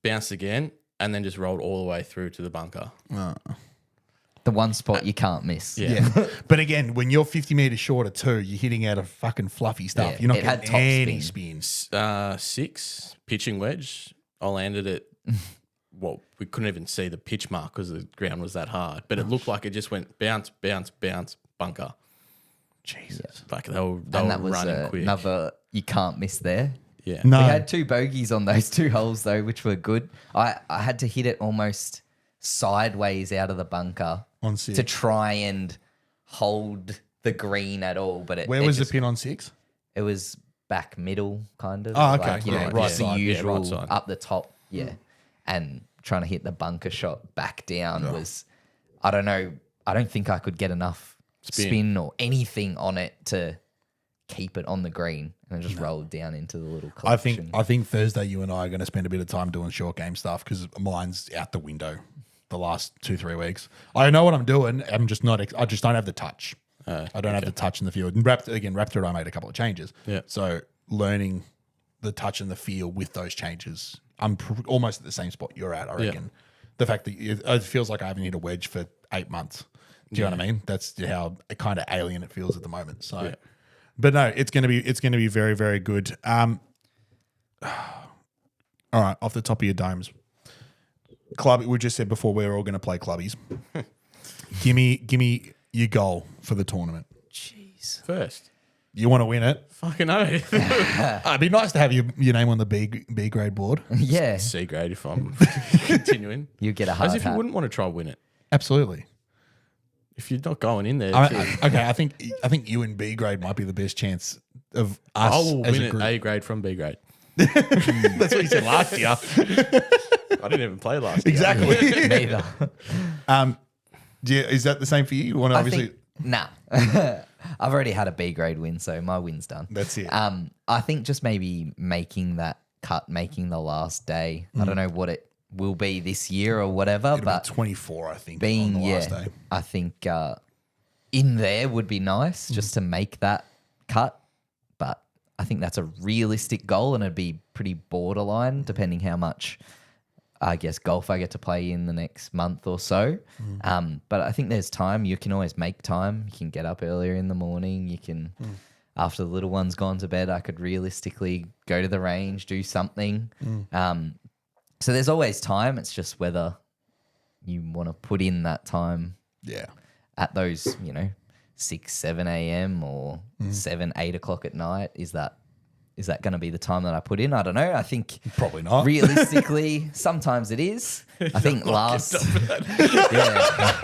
Speaker 4: bounced again, and then just rolled all the way through to the bunker.
Speaker 3: The one spot you can't miss.
Speaker 4: Yeah.
Speaker 2: But again, when you're 50 meters short of 2, you're hitting out of fucking fluffy stuff.
Speaker 3: Yeah,
Speaker 2: You're not
Speaker 3: it had
Speaker 2: getting
Speaker 3: top
Speaker 2: any
Speaker 3: spin.
Speaker 2: spins.
Speaker 4: 6 pitching wedge. I landed it. Well, we couldn't even see the pitch mark because the ground was that hard, but it looked like it just went bounce, bounce, bounce, bunker.
Speaker 2: Jesus.
Speaker 4: Like they were
Speaker 3: And that was
Speaker 4: running quick.
Speaker 3: another you can't miss there.
Speaker 4: Yeah.
Speaker 2: No.
Speaker 3: We had 2 bogeys on those 2 holes though, which were good. I had to hit it almost sideways out of the bunker
Speaker 2: On 6.
Speaker 3: to try and hold the green at all. But
Speaker 2: Where
Speaker 3: it
Speaker 2: was
Speaker 3: just,
Speaker 2: the pin on 6?
Speaker 3: It was back middle, kind of.
Speaker 2: Oh, okay.
Speaker 3: Like, you know,
Speaker 2: Right,
Speaker 3: right
Speaker 2: right
Speaker 3: the
Speaker 2: side.
Speaker 4: Yeah,
Speaker 3: usual
Speaker 4: right side.
Speaker 3: up the top. Yeah. And trying to hit the bunker shot back down was, I don't know. I don't think I could get enough spin or anything on it to keep it on the green, and it just rolled down into the little
Speaker 2: I
Speaker 3: collection.
Speaker 2: think Thursday you and I are going to spend a bit of time doing short game stuff, because mine's out the window the last 2-3 weeks. I know what I'm doing. I'm just not. I just don't have the touch. I don't have the touch in the field. And Raptor and I made a couple of changes.
Speaker 4: Yeah.
Speaker 2: So learning the touch and the feel with those changes, I'm almost at the same spot you're at. I reckon. The fact that it feels like I haven't hit a wedge for 8 months. Do you know what I mean? That's how kind of alien it feels at the moment. So, but no, it's gonna be very, very good. All right, off the top of your domes, club. We just said before we're all going to play clubbies. give me your goal for the tournament.
Speaker 3: Jeez.
Speaker 4: First.
Speaker 2: You want to win it?
Speaker 4: Fucking oath.
Speaker 2: It'd be nice to have your name on the B grade board.
Speaker 3: Yeah.
Speaker 4: C grade if I'm continuing.
Speaker 3: You get a hard
Speaker 4: As if you
Speaker 3: hat.
Speaker 4: wouldn't want to try win it.
Speaker 2: Absolutely.
Speaker 4: If you're not going in there,
Speaker 2: Okay, I think you and B grade might be the best chance of us
Speaker 4: I will
Speaker 2: as
Speaker 4: win
Speaker 2: a
Speaker 4: it
Speaker 2: group.
Speaker 4: A grade from B grade.
Speaker 2: That's what you said last year.
Speaker 4: I didn't even play last year.
Speaker 2: Exactly.
Speaker 3: Neither.
Speaker 2: Is that the same for you? You want to
Speaker 3: I
Speaker 2: obviously.
Speaker 3: think, nah. I've already had a B grade win, so my win's done.
Speaker 2: That's it.
Speaker 3: I think just maybe making that cut, making the last day. I don't know what it will be this year or whatever,
Speaker 2: It'll
Speaker 3: but
Speaker 2: be 24, I think,
Speaker 3: being
Speaker 2: on the last day.
Speaker 3: I think in there would be nice just to make that cut. But I think that's a realistic goal, and it'd be pretty borderline depending how much, I guess, golf I get to play in the next month or so. But I think there's time. You can always make time. You can get up earlier in the morning. You can, after the little one's gone to bed, I could realistically go to the range, do something. So there's always time. It's just whether you want to put in that time
Speaker 2: Yeah.
Speaker 3: at those, 6, 7 a.m. or 7, 8 o'clock at night. Is that going to be the time that I put in? I don't know. I think
Speaker 2: Probably not.
Speaker 3: realistically, sometimes it is. I think last, yeah.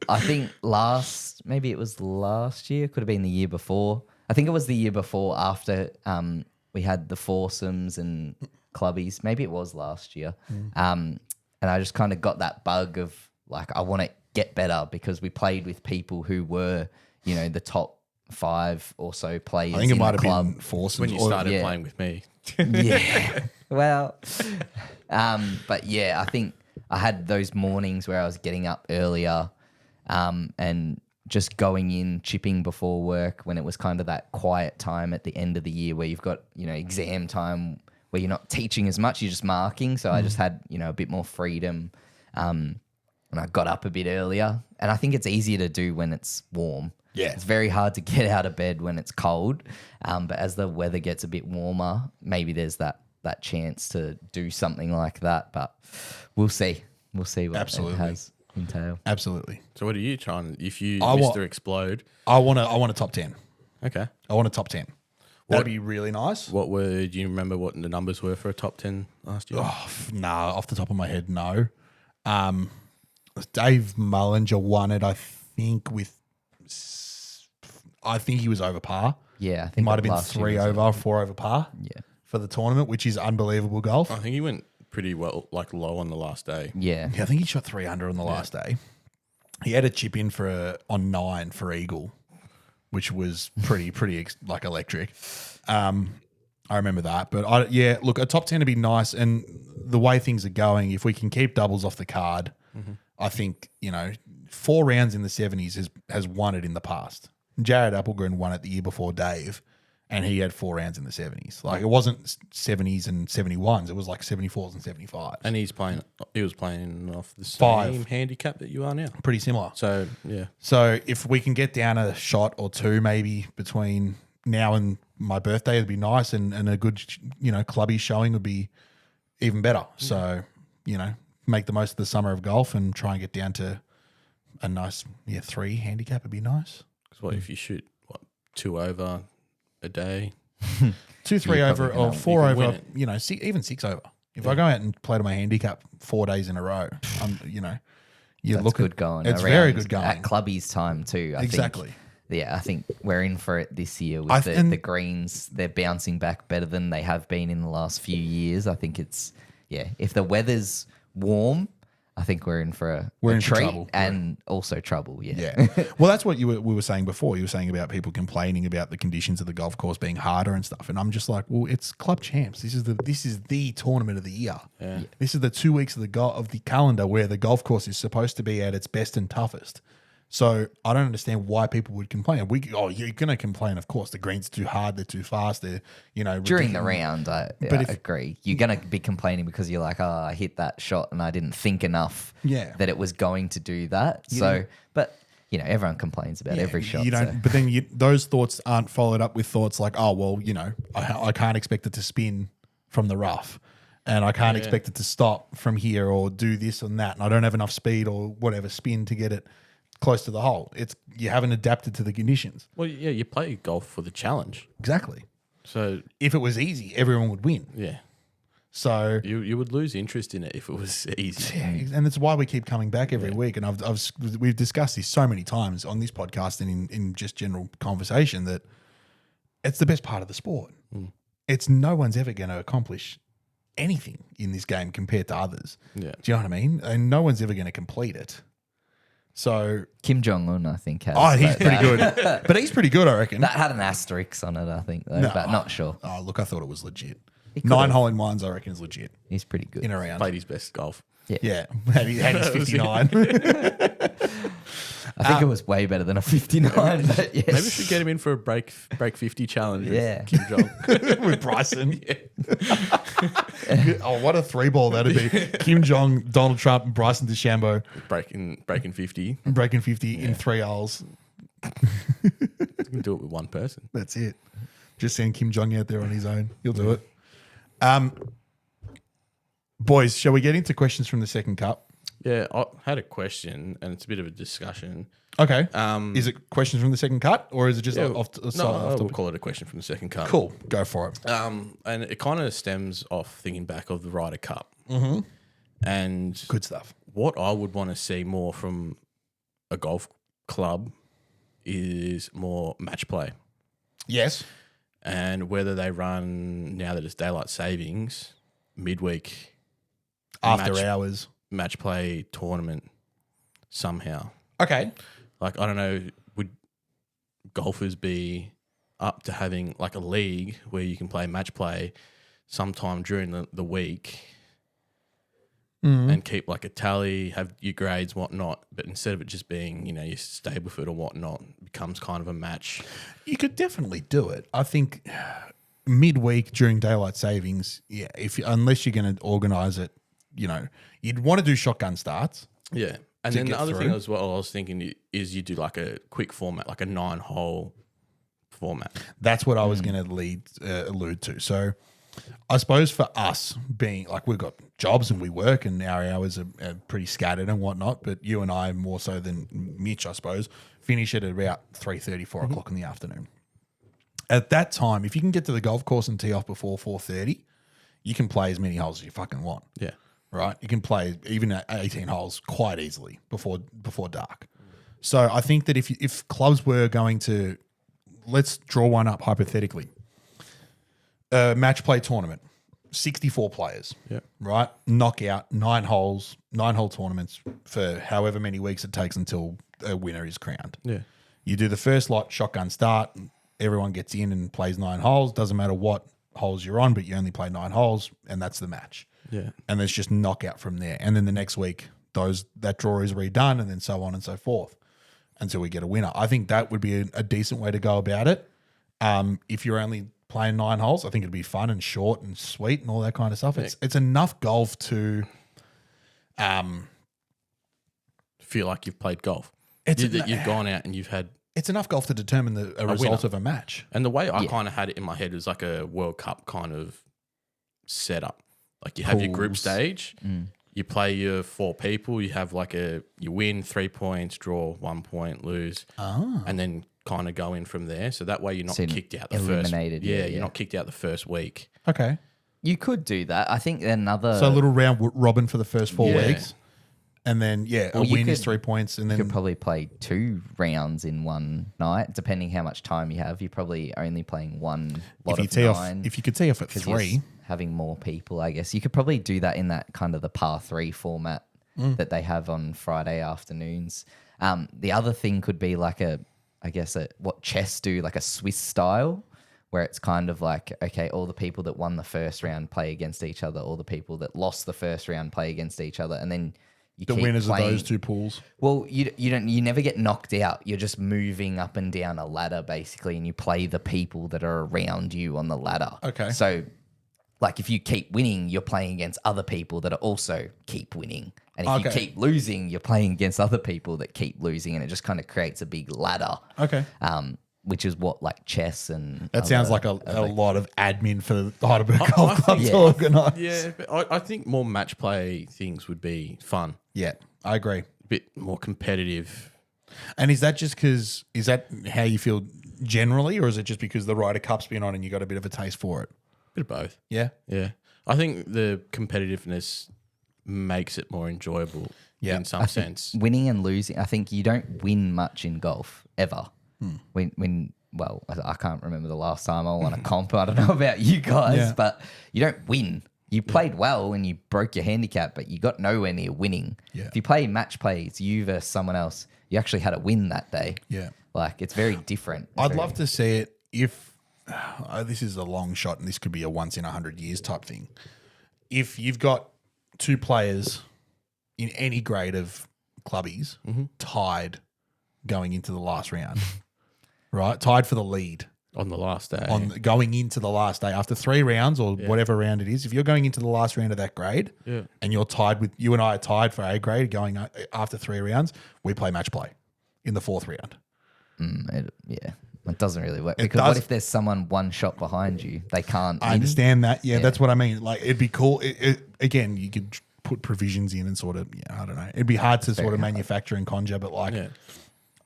Speaker 3: I think maybe it was last year. Could have been the year before. I think it was the year before after we had the foursomes and clubbies. Maybe it was last year. And I just kind of got that bug of like, I want to get better because we played with people who were, the top 5 or so players.
Speaker 2: I think it
Speaker 3: in
Speaker 2: might
Speaker 3: the
Speaker 2: have
Speaker 3: club.
Speaker 2: been foursomes.
Speaker 4: When you
Speaker 2: or-
Speaker 4: started
Speaker 3: yeah.
Speaker 4: playing with me.
Speaker 3: Yeah. Well, but yeah, I think I had those mornings where I was getting up earlier and just going in, chipping before work when it was kind of that quiet time at the end of the year where you've got, exam time where you're not teaching as much, you're just marking. So I just had, a bit more freedom. And I got up a bit earlier. And I think it's easier to do when it's warm.
Speaker 2: Yeah.
Speaker 3: It's very hard to get out of bed when it's cold. But as the weather gets a bit warmer, maybe there's that chance to do something like that. But we'll see. We'll see what
Speaker 2: Absolutely.
Speaker 3: it has entail.
Speaker 2: Absolutely.
Speaker 4: So what are you trying? If you
Speaker 2: I
Speaker 4: Mr. Explode,
Speaker 2: I want a top 10.
Speaker 4: okay.
Speaker 2: I want a top 10. That'd be really nice.
Speaker 4: Do you remember what the numbers were for a top 10 last year?
Speaker 2: Nah, off the top of my head, no. Dave Mullinger won it, I think, I think he was over par.
Speaker 3: Yeah, I think
Speaker 2: He might have been
Speaker 3: last year
Speaker 2: 3
Speaker 3: was-
Speaker 2: over, 4 over par
Speaker 3: Yeah.
Speaker 2: for the tournament, which is unbelievable golf.
Speaker 4: I think he went pretty well, like low on the last day.
Speaker 3: Yeah.
Speaker 2: Yeah, I think he shot 300 on the last day. He had a chip in on 9 for eagle, which was pretty like electric. I remember that. But look, a top 10 would be nice. And the way things are going, if we can keep doubles off the card, I think, 4 rounds in the 70s has won it in the past. Jared Applegren won it the year before Dave, and he had 4 rounds in the 70s. Like, it wasn't 70s and 71s. It was like 74s and 75s.
Speaker 4: And he was playing off the same
Speaker 2: 5.
Speaker 4: handicap that you are now.
Speaker 2: Pretty similar.
Speaker 4: So, yeah.
Speaker 2: So if we can get down a shot or 2 maybe between now and my birthday, it'd be nice, and a good, clubby showing would be even better. So, make the most of the summer of golf and try and get down to a nice 3 handicap would be nice.
Speaker 4: Because what if you shoot 2 over a day?
Speaker 2: 2, 3
Speaker 3: You
Speaker 2: over
Speaker 3: probably
Speaker 2: or
Speaker 3: can
Speaker 2: 4
Speaker 4: you can
Speaker 2: over,
Speaker 4: win
Speaker 2: even 6 over. If I go out and play to my handicap 4 days in a row, you
Speaker 3: That's
Speaker 2: look
Speaker 3: good going.
Speaker 2: It's very
Speaker 3: around
Speaker 2: good going.
Speaker 3: At clubby's time too. I
Speaker 2: Exactly.
Speaker 3: Think. Yeah, I think we're in for it this year with the greens. They're bouncing back better than they have been in the last few years. I think it's, if the weather's warm, I think we're in for a
Speaker 2: in for
Speaker 3: treat
Speaker 2: trouble.
Speaker 3: and also trouble. Yeah.
Speaker 2: Yeah. Well, that's what we were saying before. You were saying about people complaining about the conditions of the golf course being harder and stuff. And I'm just like, well, it's club champs. This is the tournament of the year.
Speaker 4: Yeah.
Speaker 2: This is the 2 weeks of the calendar where the golf course is supposed to be at its best and toughest. So I don't understand why people would complain. You're going to complain, of course. The greens are too hard. They're too fast. They're,
Speaker 3: During the
Speaker 2: ridiculous.
Speaker 3: round, I agree. You're going to be complaining because you're like, I hit that shot and I didn't think enough that it was going to do that. But everyone complains about every shot.
Speaker 2: You don't,
Speaker 3: so.
Speaker 2: But then those thoughts aren't followed up with thoughts like, I can't expect it to spin from the rough, and I can't expect it to stop from here or do this and that, and I don't have enough speed or whatever spin to get it close to the hole. You haven't adapted to the conditions.
Speaker 4: Well, yeah, you play golf for the challenge.
Speaker 2: Exactly.
Speaker 4: So,
Speaker 2: If it was easy, everyone would win.
Speaker 4: yeah.
Speaker 2: So
Speaker 4: You would lose interest in it if it was easy.
Speaker 2: and that's why we keep coming back every week. And we've discussed this so many times on this podcast and in just general conversation that it's the best part of the sport. It's no one's ever going to accomplish anything in this game compared to others.
Speaker 4: Yeah.
Speaker 2: Do you know what I mean? And no one's ever going to complete it. So,
Speaker 3: Kim Jong-un, I think, has.
Speaker 2: he's pretty good. But he's pretty good, I reckon.
Speaker 3: That had an asterisk on it, I think, though, but not sure.
Speaker 2: Oh, look, I thought it was legit.
Speaker 3: He could
Speaker 2: 9
Speaker 3: have.
Speaker 2: hole in ones, I reckon, is legit
Speaker 3: He's pretty good.
Speaker 2: in a round.
Speaker 4: Played his best golf.
Speaker 2: Yeah, had his 59.
Speaker 3: I think it was way better than a 59. But yes.
Speaker 4: Maybe we should get him in for a break 50 challenge. with
Speaker 3: Yeah.
Speaker 4: Kim Jong.
Speaker 2: with Bryson. Oh, what a three ball that'd be. Kim Jong, Donald Trump, and Bryson DeChambeau
Speaker 4: breaking 50.
Speaker 2: breaking 50 in 3 hours.
Speaker 4: You can do it with one person.
Speaker 2: That's it. Just send Kim Jong out there on his own. He'll do it. Boys, shall we get into questions from the second cup?
Speaker 4: Yeah, I had a question, and it's a bit of a discussion.
Speaker 2: Okay. Is it questions from the second cut, or is it just
Speaker 4: Yeah,
Speaker 2: off
Speaker 4: we'll call it a question from the second cup.
Speaker 2: Cool. Go for it.
Speaker 4: And it kind of stems off thinking back of the Ryder Cup. And
Speaker 2: Good stuff.
Speaker 4: what I would want to see more from a golf club is more match play.
Speaker 2: Yes.
Speaker 4: And whether they run, now that it's daylight savings, midweek
Speaker 2: After
Speaker 4: match-
Speaker 2: hours.
Speaker 4: match play tournament somehow.
Speaker 2: Okay.
Speaker 4: Like, I don't know, would golfers be up to having like a league where you can play match play sometime during the week and keep like a tally, have your grades, whatnot, but instead of it just being, you know, your Stableford or whatnot, it becomes kind of a match.
Speaker 2: You could definitely do it. I think midweek during daylight savings, yeah, unless you're going to organise it, you know, you'd want to do shotgun starts.
Speaker 4: Yeah. And
Speaker 2: To
Speaker 4: then the
Speaker 2: get
Speaker 4: other thing
Speaker 2: through.
Speaker 4: as well I was thinking is you do like a quick format, like a 9-hole format.
Speaker 2: That's what I was going to allude to. So I suppose for us being like, we've got jobs and we work and our hours are pretty scattered and whatnot, but you and I more so than Mitch, I suppose, finish at about 3:30, 4 o'clock in the afternoon. At that time, if you can get to the golf course and tee off before 4:30, you can play as many holes as you fucking want.
Speaker 4: Yeah.
Speaker 2: Right? You can play even at 18 holes quite easily before dark. So I think that if clubs were going to, let's draw one up hypothetically, a match play tournament, 64 players,
Speaker 4: Yeah.
Speaker 2: right? Knockout, 9 hole tournaments for however many weeks it takes until a winner is crowned.
Speaker 4: Yeah.
Speaker 2: You do the first lot, shotgun start, everyone gets in and plays 9 holes. Doesn't matter what holes you're on, but you only play 9 holes, and that's the match.
Speaker 4: Yeah.
Speaker 2: And there's just knockout from there. And then the next week, that draw is redone, and then so on and so forth until we get a winner. I think that would be a decent way to go about it. If you're only playing 9 holes, I think it'd be fun and short and sweet and all that kind of stuff. It's enough golf to
Speaker 4: Feel like you've played golf.
Speaker 2: It's
Speaker 4: You've gone out and you've had.
Speaker 2: it's enough golf to determine a result
Speaker 4: winner.
Speaker 2: of a match.
Speaker 4: And the way I kind of had it in my head was like a World Cup kind of setup. Like you have your group
Speaker 2: Pools.
Speaker 4: stage, you play your 4 people, you have like you win 3 points, draw 1 point, lose, and then kind of go in from there. So that way you're not
Speaker 3: So
Speaker 4: kicked out the
Speaker 3: eliminated,
Speaker 4: first. Yeah,
Speaker 3: yeah,
Speaker 4: you're
Speaker 3: yeah.
Speaker 4: not kicked out the first week.
Speaker 2: Okay.
Speaker 3: You could do that. I think another.
Speaker 2: So a little round robin for the first 4
Speaker 4: Yeah.
Speaker 2: weeks. And then, a
Speaker 3: Well, you
Speaker 2: win is
Speaker 3: could-
Speaker 2: 3 points. And
Speaker 3: You could
Speaker 2: then,
Speaker 3: probably play 2 rounds in one night, depending how much time you have. You're probably only playing one lot
Speaker 2: if you
Speaker 3: of
Speaker 2: tee
Speaker 3: 9.
Speaker 2: off, if you could tee off at
Speaker 3: 'cause you're
Speaker 2: 3,
Speaker 3: having more people, I guess you could probably do that in that kind of the par 3 format that they have on Friday afternoons. The other thing could be like what chess do, like a Swiss style, where it's kind of like, okay, all the people that won the first round play against each other, all the people that lost the first round play against each other, and then you
Speaker 2: the
Speaker 3: keep
Speaker 2: winners
Speaker 3: playing.
Speaker 2: of those 2 pools.
Speaker 3: Well, you never get knocked out. You're just moving up and down a ladder basically, and you play the people that are around you on the ladder.
Speaker 2: Okay.
Speaker 3: So, like if you keep winning, you're playing against other people that are also keep winning, and if you
Speaker 2: Okay.
Speaker 3: keep losing, you're playing against other people that keep losing, and it just kind of creates a big ladder.
Speaker 2: Okay.
Speaker 3: Which is what like chess and
Speaker 2: That sounds like a lot of admin for the Heidelberg
Speaker 4: I
Speaker 2: Golf Club
Speaker 3: think-
Speaker 2: to organise.
Speaker 4: Yeah, but I think more match play things would be fun.
Speaker 2: Yeah, I agree.
Speaker 4: A bit more competitive.
Speaker 2: And is that just because, is that how you feel generally, or is it just because the Ryder Cup's been on and you got a bit of a taste for it?
Speaker 4: Bit of both.
Speaker 2: Yeah.
Speaker 4: Yeah. I think the competitiveness makes it more enjoyable
Speaker 2: Yeah.
Speaker 4: in some sense.
Speaker 3: winning and losing. I think you don't win much in golf ever. Well, I can't remember the last time I won a comp. I don't know about you guys,
Speaker 2: Yeah.
Speaker 3: but you don't win. You played well and you broke your handicap, but you got nowhere near winning.
Speaker 2: Yeah.
Speaker 3: If you play match play, it's you versus someone else. You actually had a win that day.
Speaker 2: Yeah.
Speaker 3: Like it's very different.
Speaker 2: I'd love to see it if this is a long shot and this could be a once in 100 years type thing. If you've got 2 players in any grade of clubbies tied going into the last round, right? Tied for the lead
Speaker 4: On the last day.
Speaker 2: on going into the last day after 3 rounds or whatever round it is. If you're going into the last round of that grade and you're tied with, you and I are tied for A grade going after 3 rounds, we play match play in the 4th round.
Speaker 3: It doesn't really work.
Speaker 2: It
Speaker 3: Because
Speaker 2: does-
Speaker 3: what if there's someone one shot behind you? They can't.
Speaker 2: I understand that. Yeah, that's what I mean. Like, it'd be cool. Again, you could put provisions in and sort of, I don't know. It'd be hard to sort of manufacture and conjure, but like,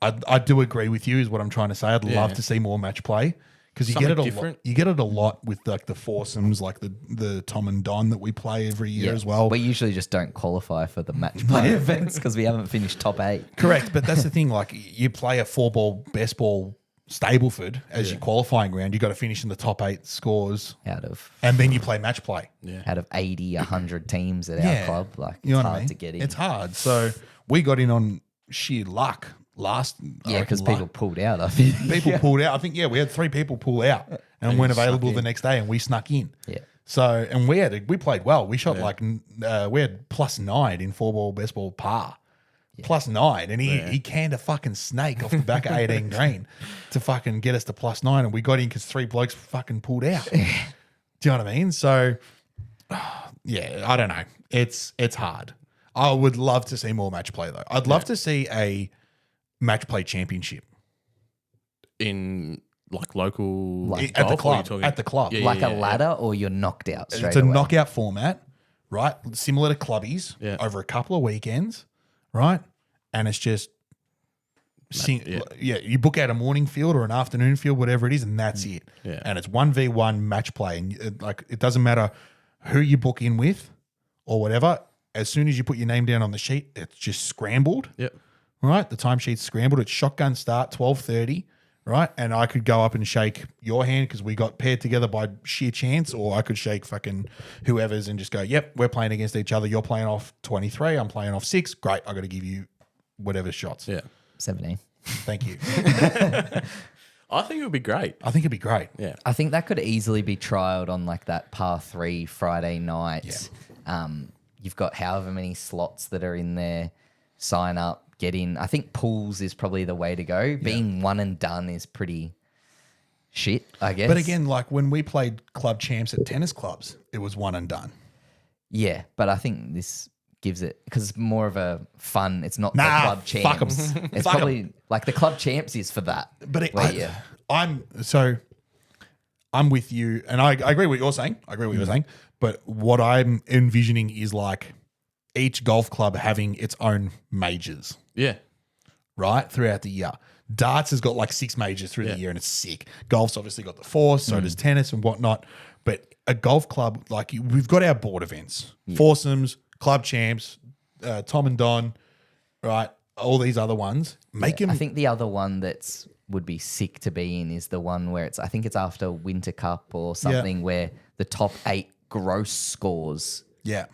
Speaker 2: I do agree with you is what I'm trying to say. I'd love to see more match play because you get it a lot. You get it a lot with like the foursomes, like the Tom and Don that we play every year as well.
Speaker 3: We usually just don't qualify for the match play events because we haven't finished top 8.
Speaker 2: Correct, but that's the thing. Like, you play a 4-ball best ball Stableford as your qualifying round. You got to finish in the top 8 scores, and then you play match play.
Speaker 3: Out of 80, 100 teams at our club, like
Speaker 2: You know
Speaker 3: it's
Speaker 2: what I
Speaker 3: hard
Speaker 2: mean?
Speaker 3: to get in.
Speaker 2: It's hard. So we got in on sheer luck last.
Speaker 3: Because people pulled out. I think
Speaker 2: People pulled out. I think we had 3 people pull out and weren't available the next day, and we snuck in.
Speaker 3: Yeah.
Speaker 2: So we played well. We shot we had +9 in 4-ball best ball par. +9, and he canned a fucking snake off the back of 18 green to fucking get us to +9, and we got in because 3 blokes fucking pulled out. Do you know what I mean? So, I don't know. It's hard. I would love to see more match play though. I'd love to see a match play championship
Speaker 4: in like local
Speaker 2: at
Speaker 4: golf,
Speaker 2: the
Speaker 4: or are you
Speaker 2: club.
Speaker 4: talking-
Speaker 2: At the club,
Speaker 4: Yeah,
Speaker 3: like a ladder, or you're knocked out straight
Speaker 2: it's a
Speaker 3: away.
Speaker 2: knockout format, right? Similar to clubbies over a couple of weekends, right? And it's just, you book out a morning field or an afternoon field, whatever it is, and that's it.
Speaker 4: Yeah.
Speaker 2: And it's 1v1 match play, and it doesn't matter who you book in with or whatever. As soon as you put your name down on the sheet, it's just scrambled.
Speaker 4: Yep.
Speaker 2: Right, the timesheet's scrambled. It's shotgun start 12:30. Right, and I could go up and shake your hand because we got paired together by sheer chance, or I could shake fucking whoever's and just go, yep, we're playing against each other. You're playing off 23. I'm playing off 6. Great, I got to give you whatever shots.
Speaker 4: Yeah.
Speaker 3: 17.
Speaker 2: Thank you.
Speaker 4: I think it would be great.
Speaker 2: I think it'd be great.
Speaker 4: Yeah.
Speaker 3: I think that could easily be trialed on like that par 3 Friday night. You've got however many slots that are in there. Sign up. Get in. I think pools is probably the way to go. Being one and done is pretty shit, I guess.
Speaker 2: But again, like when we played club champs at tennis clubs, it was one and done.
Speaker 3: Yeah, but I think this gives it because it's more of a fun. It's not
Speaker 2: Nah,
Speaker 3: the club
Speaker 2: fuck 'em.
Speaker 3: champs. It's
Speaker 2: Fuck 'em.
Speaker 3: probably like the club champs is for that.
Speaker 2: But
Speaker 3: where
Speaker 2: I'm with you, and I agree with what you're saying. But what I'm envisioning is like each golf club having its own majors.
Speaker 4: Yeah.
Speaker 2: Right, throughout the year. Darts has got like 6 majors through the year, and it's sick. Golf's obviously got the 4, so does tennis and whatnot. But a golf club, like we've got our board events, foursomes, club champs, Tom and Don, right? All these other ones. Make them.
Speaker 3: I think the other one that's would be sick to be in is the one where I think it's after Winter Cup or something where the top 8 gross scores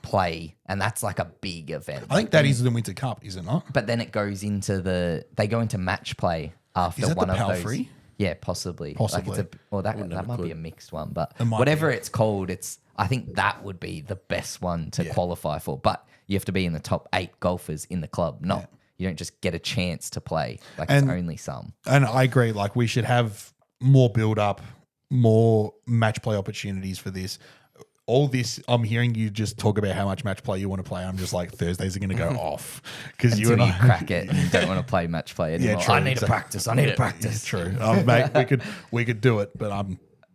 Speaker 3: play, and that's like a big event.
Speaker 2: I think that is the Winter Cup, is it not?
Speaker 3: But then it goes into they go into match play after
Speaker 2: Is that
Speaker 3: one
Speaker 2: the
Speaker 3: of those.
Speaker 2: Palfrey?
Speaker 3: Yeah, possibly.
Speaker 2: Possibly.
Speaker 3: Like that might be a mixed one, but
Speaker 2: might
Speaker 3: whatever
Speaker 2: be.
Speaker 3: it's called, I think that would be the best one to qualify for. But you have to be in the top 8 golfers in the club. You don't just get a chance to play. Like it's only some.
Speaker 2: And I agree. Like we should have more build up, more match play opportunities for this. All this, I'm hearing you just talk about how much match play you want to play. I'm just like, Thursdays are going to go off because you
Speaker 3: Until
Speaker 2: and
Speaker 3: you
Speaker 2: I
Speaker 3: crack it and you don't want to play match play anymore.
Speaker 2: true,
Speaker 3: I need to
Speaker 2: exactly.
Speaker 3: practice. I need to practice.
Speaker 2: True, mate. We could do it, but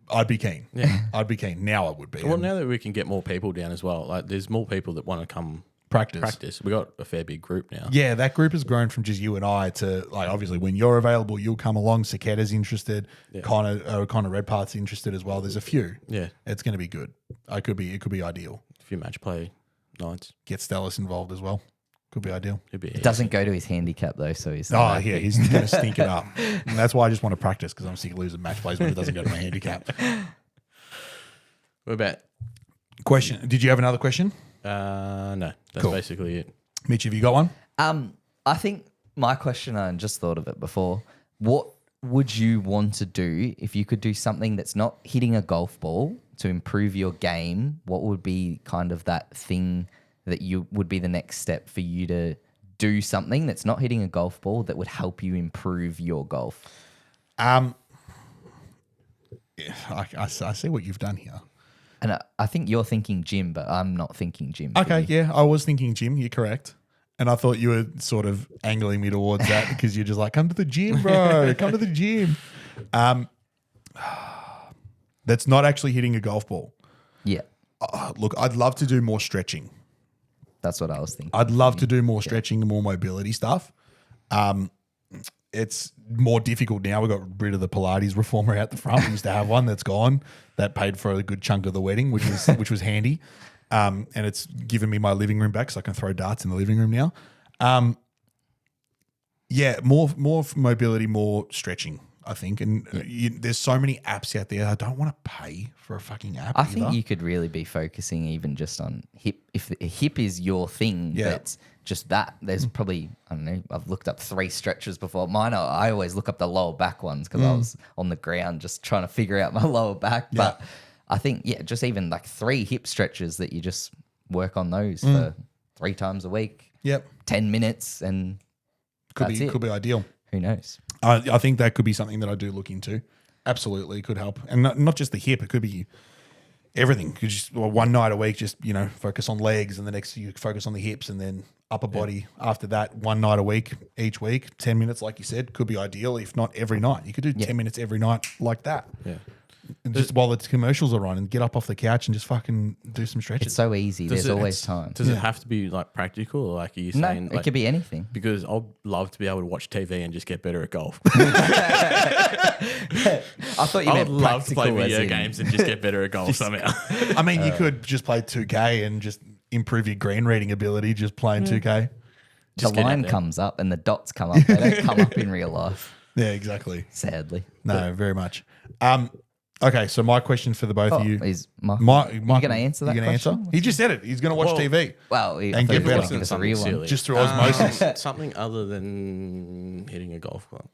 Speaker 2: I'd be keen. Yeah, I'd be keen. Now I would be.
Speaker 4: Well, now that we can get more people down as well, like there's more people that want to come
Speaker 2: practice.
Speaker 4: We got a fair big group now.
Speaker 2: Yeah, that group has grown from just you and I to like obviously when you're available, you'll come along. Saketta's interested. Connor Redpath's interested as well. There's a few.
Speaker 4: Yeah,
Speaker 2: it's going to be good. It could be ideal.
Speaker 4: A few match play nights.
Speaker 2: Get Stellis involved as well. Could be ideal.
Speaker 3: It doesn't go to his handicap though, so he's
Speaker 2: he's going to stink it up, and that's why I just want to practice because I'm sick of losing match plays when it doesn't go to my handicap.
Speaker 4: What about
Speaker 2: question? Did you have another question?
Speaker 4: No, that's
Speaker 2: Cool.
Speaker 4: basically it.
Speaker 2: Mitch, have you got one?
Speaker 3: I think my question, I just thought of it before. What would you want to do if you could do something that's not hitting a golf ball to improve your game? What would be kind of that thing that you would be the next step for you to do something that's not hitting a golf ball that would help you improve your golf?
Speaker 2: Yeah, I see what you've done here.
Speaker 3: And I think you're thinking gym, but I'm not thinking gym. for
Speaker 2: Okay,
Speaker 3: you.
Speaker 2: yeah, I was thinking gym. You're correct. And I thought you were sort of angling me towards that because you're just like, come to the gym, bro. Come to the gym. That's not actually hitting a golf ball.
Speaker 3: Yeah,
Speaker 2: Look, I'd love to do more stretching.
Speaker 3: that's what I was thinking.
Speaker 2: I'd love to do more stretching and more mobility stuff. It's more difficult now. We got rid of the Pilates reformer out the front. We used to have one that's gone. That paid for a good chunk of the wedding, which was handy. And it's given me my living room back, so I can throw darts in the living room now. Yeah, more mobility, more stretching, I think. And there's so many apps out there. I don't want to pay for a fucking app.
Speaker 3: I think you could really be focusing even just on hip. If the hip is your thing,
Speaker 2: Yeah.
Speaker 3: that's just that. There's probably, I don't know, I've looked up 3 stretches before. Mine, I always look up the lower back ones because I was on the ground just trying to figure out my lower back. But I think, just even like 3 hip stretches that you just work on those for 3 times a week,
Speaker 2: Yep.
Speaker 3: 10 minutes, and that's it.
Speaker 2: Could be ideal.
Speaker 3: Who knows?
Speaker 2: I think that could be something that I do look into. Absolutely, it could help. And not just the hip, it could be everything. You just one night a week, just focus on legs, and the next you focus on the hips, and then upper body. After that, one night a week, each week, 10 minutes, like you said, could be ideal. If not every night, you could do 10 minutes every night like that.
Speaker 4: Yeah.
Speaker 2: And just while the commercials are on, and get up off the couch and just fucking do some stretches.
Speaker 3: It's so easy. There's always time.
Speaker 4: Does it have to be like practical, or like are you
Speaker 3: No,
Speaker 4: saying?
Speaker 3: it
Speaker 4: like,
Speaker 3: could be anything.
Speaker 4: because I'd love to be able to watch TV and just get better at golf.
Speaker 3: I thought you
Speaker 4: I
Speaker 3: meant
Speaker 4: would love to play
Speaker 3: practical as
Speaker 4: video
Speaker 3: in-
Speaker 4: games and just get better at golf somehow.
Speaker 2: I mean, you could just play 2K and just improve your green reading ability just playing 2K.
Speaker 3: The
Speaker 4: get out
Speaker 3: line
Speaker 4: there.
Speaker 3: comes up and the dots come up. They don't come up in real life,
Speaker 2: Yeah, exactly.
Speaker 3: sadly.
Speaker 2: No, very much. Okay, so my question for the both of you.
Speaker 3: Is
Speaker 2: Michael,
Speaker 3: you going to answer that
Speaker 2: you gonna
Speaker 3: question?
Speaker 2: He just said it. He's going to watch
Speaker 4: Well,
Speaker 2: TV.
Speaker 3: Well, I
Speaker 2: And
Speaker 3: thought
Speaker 2: get
Speaker 3: you were
Speaker 2: better.
Speaker 3: gonna give us a real one.
Speaker 2: Just through osmosis.
Speaker 4: Something other than hitting a golf club.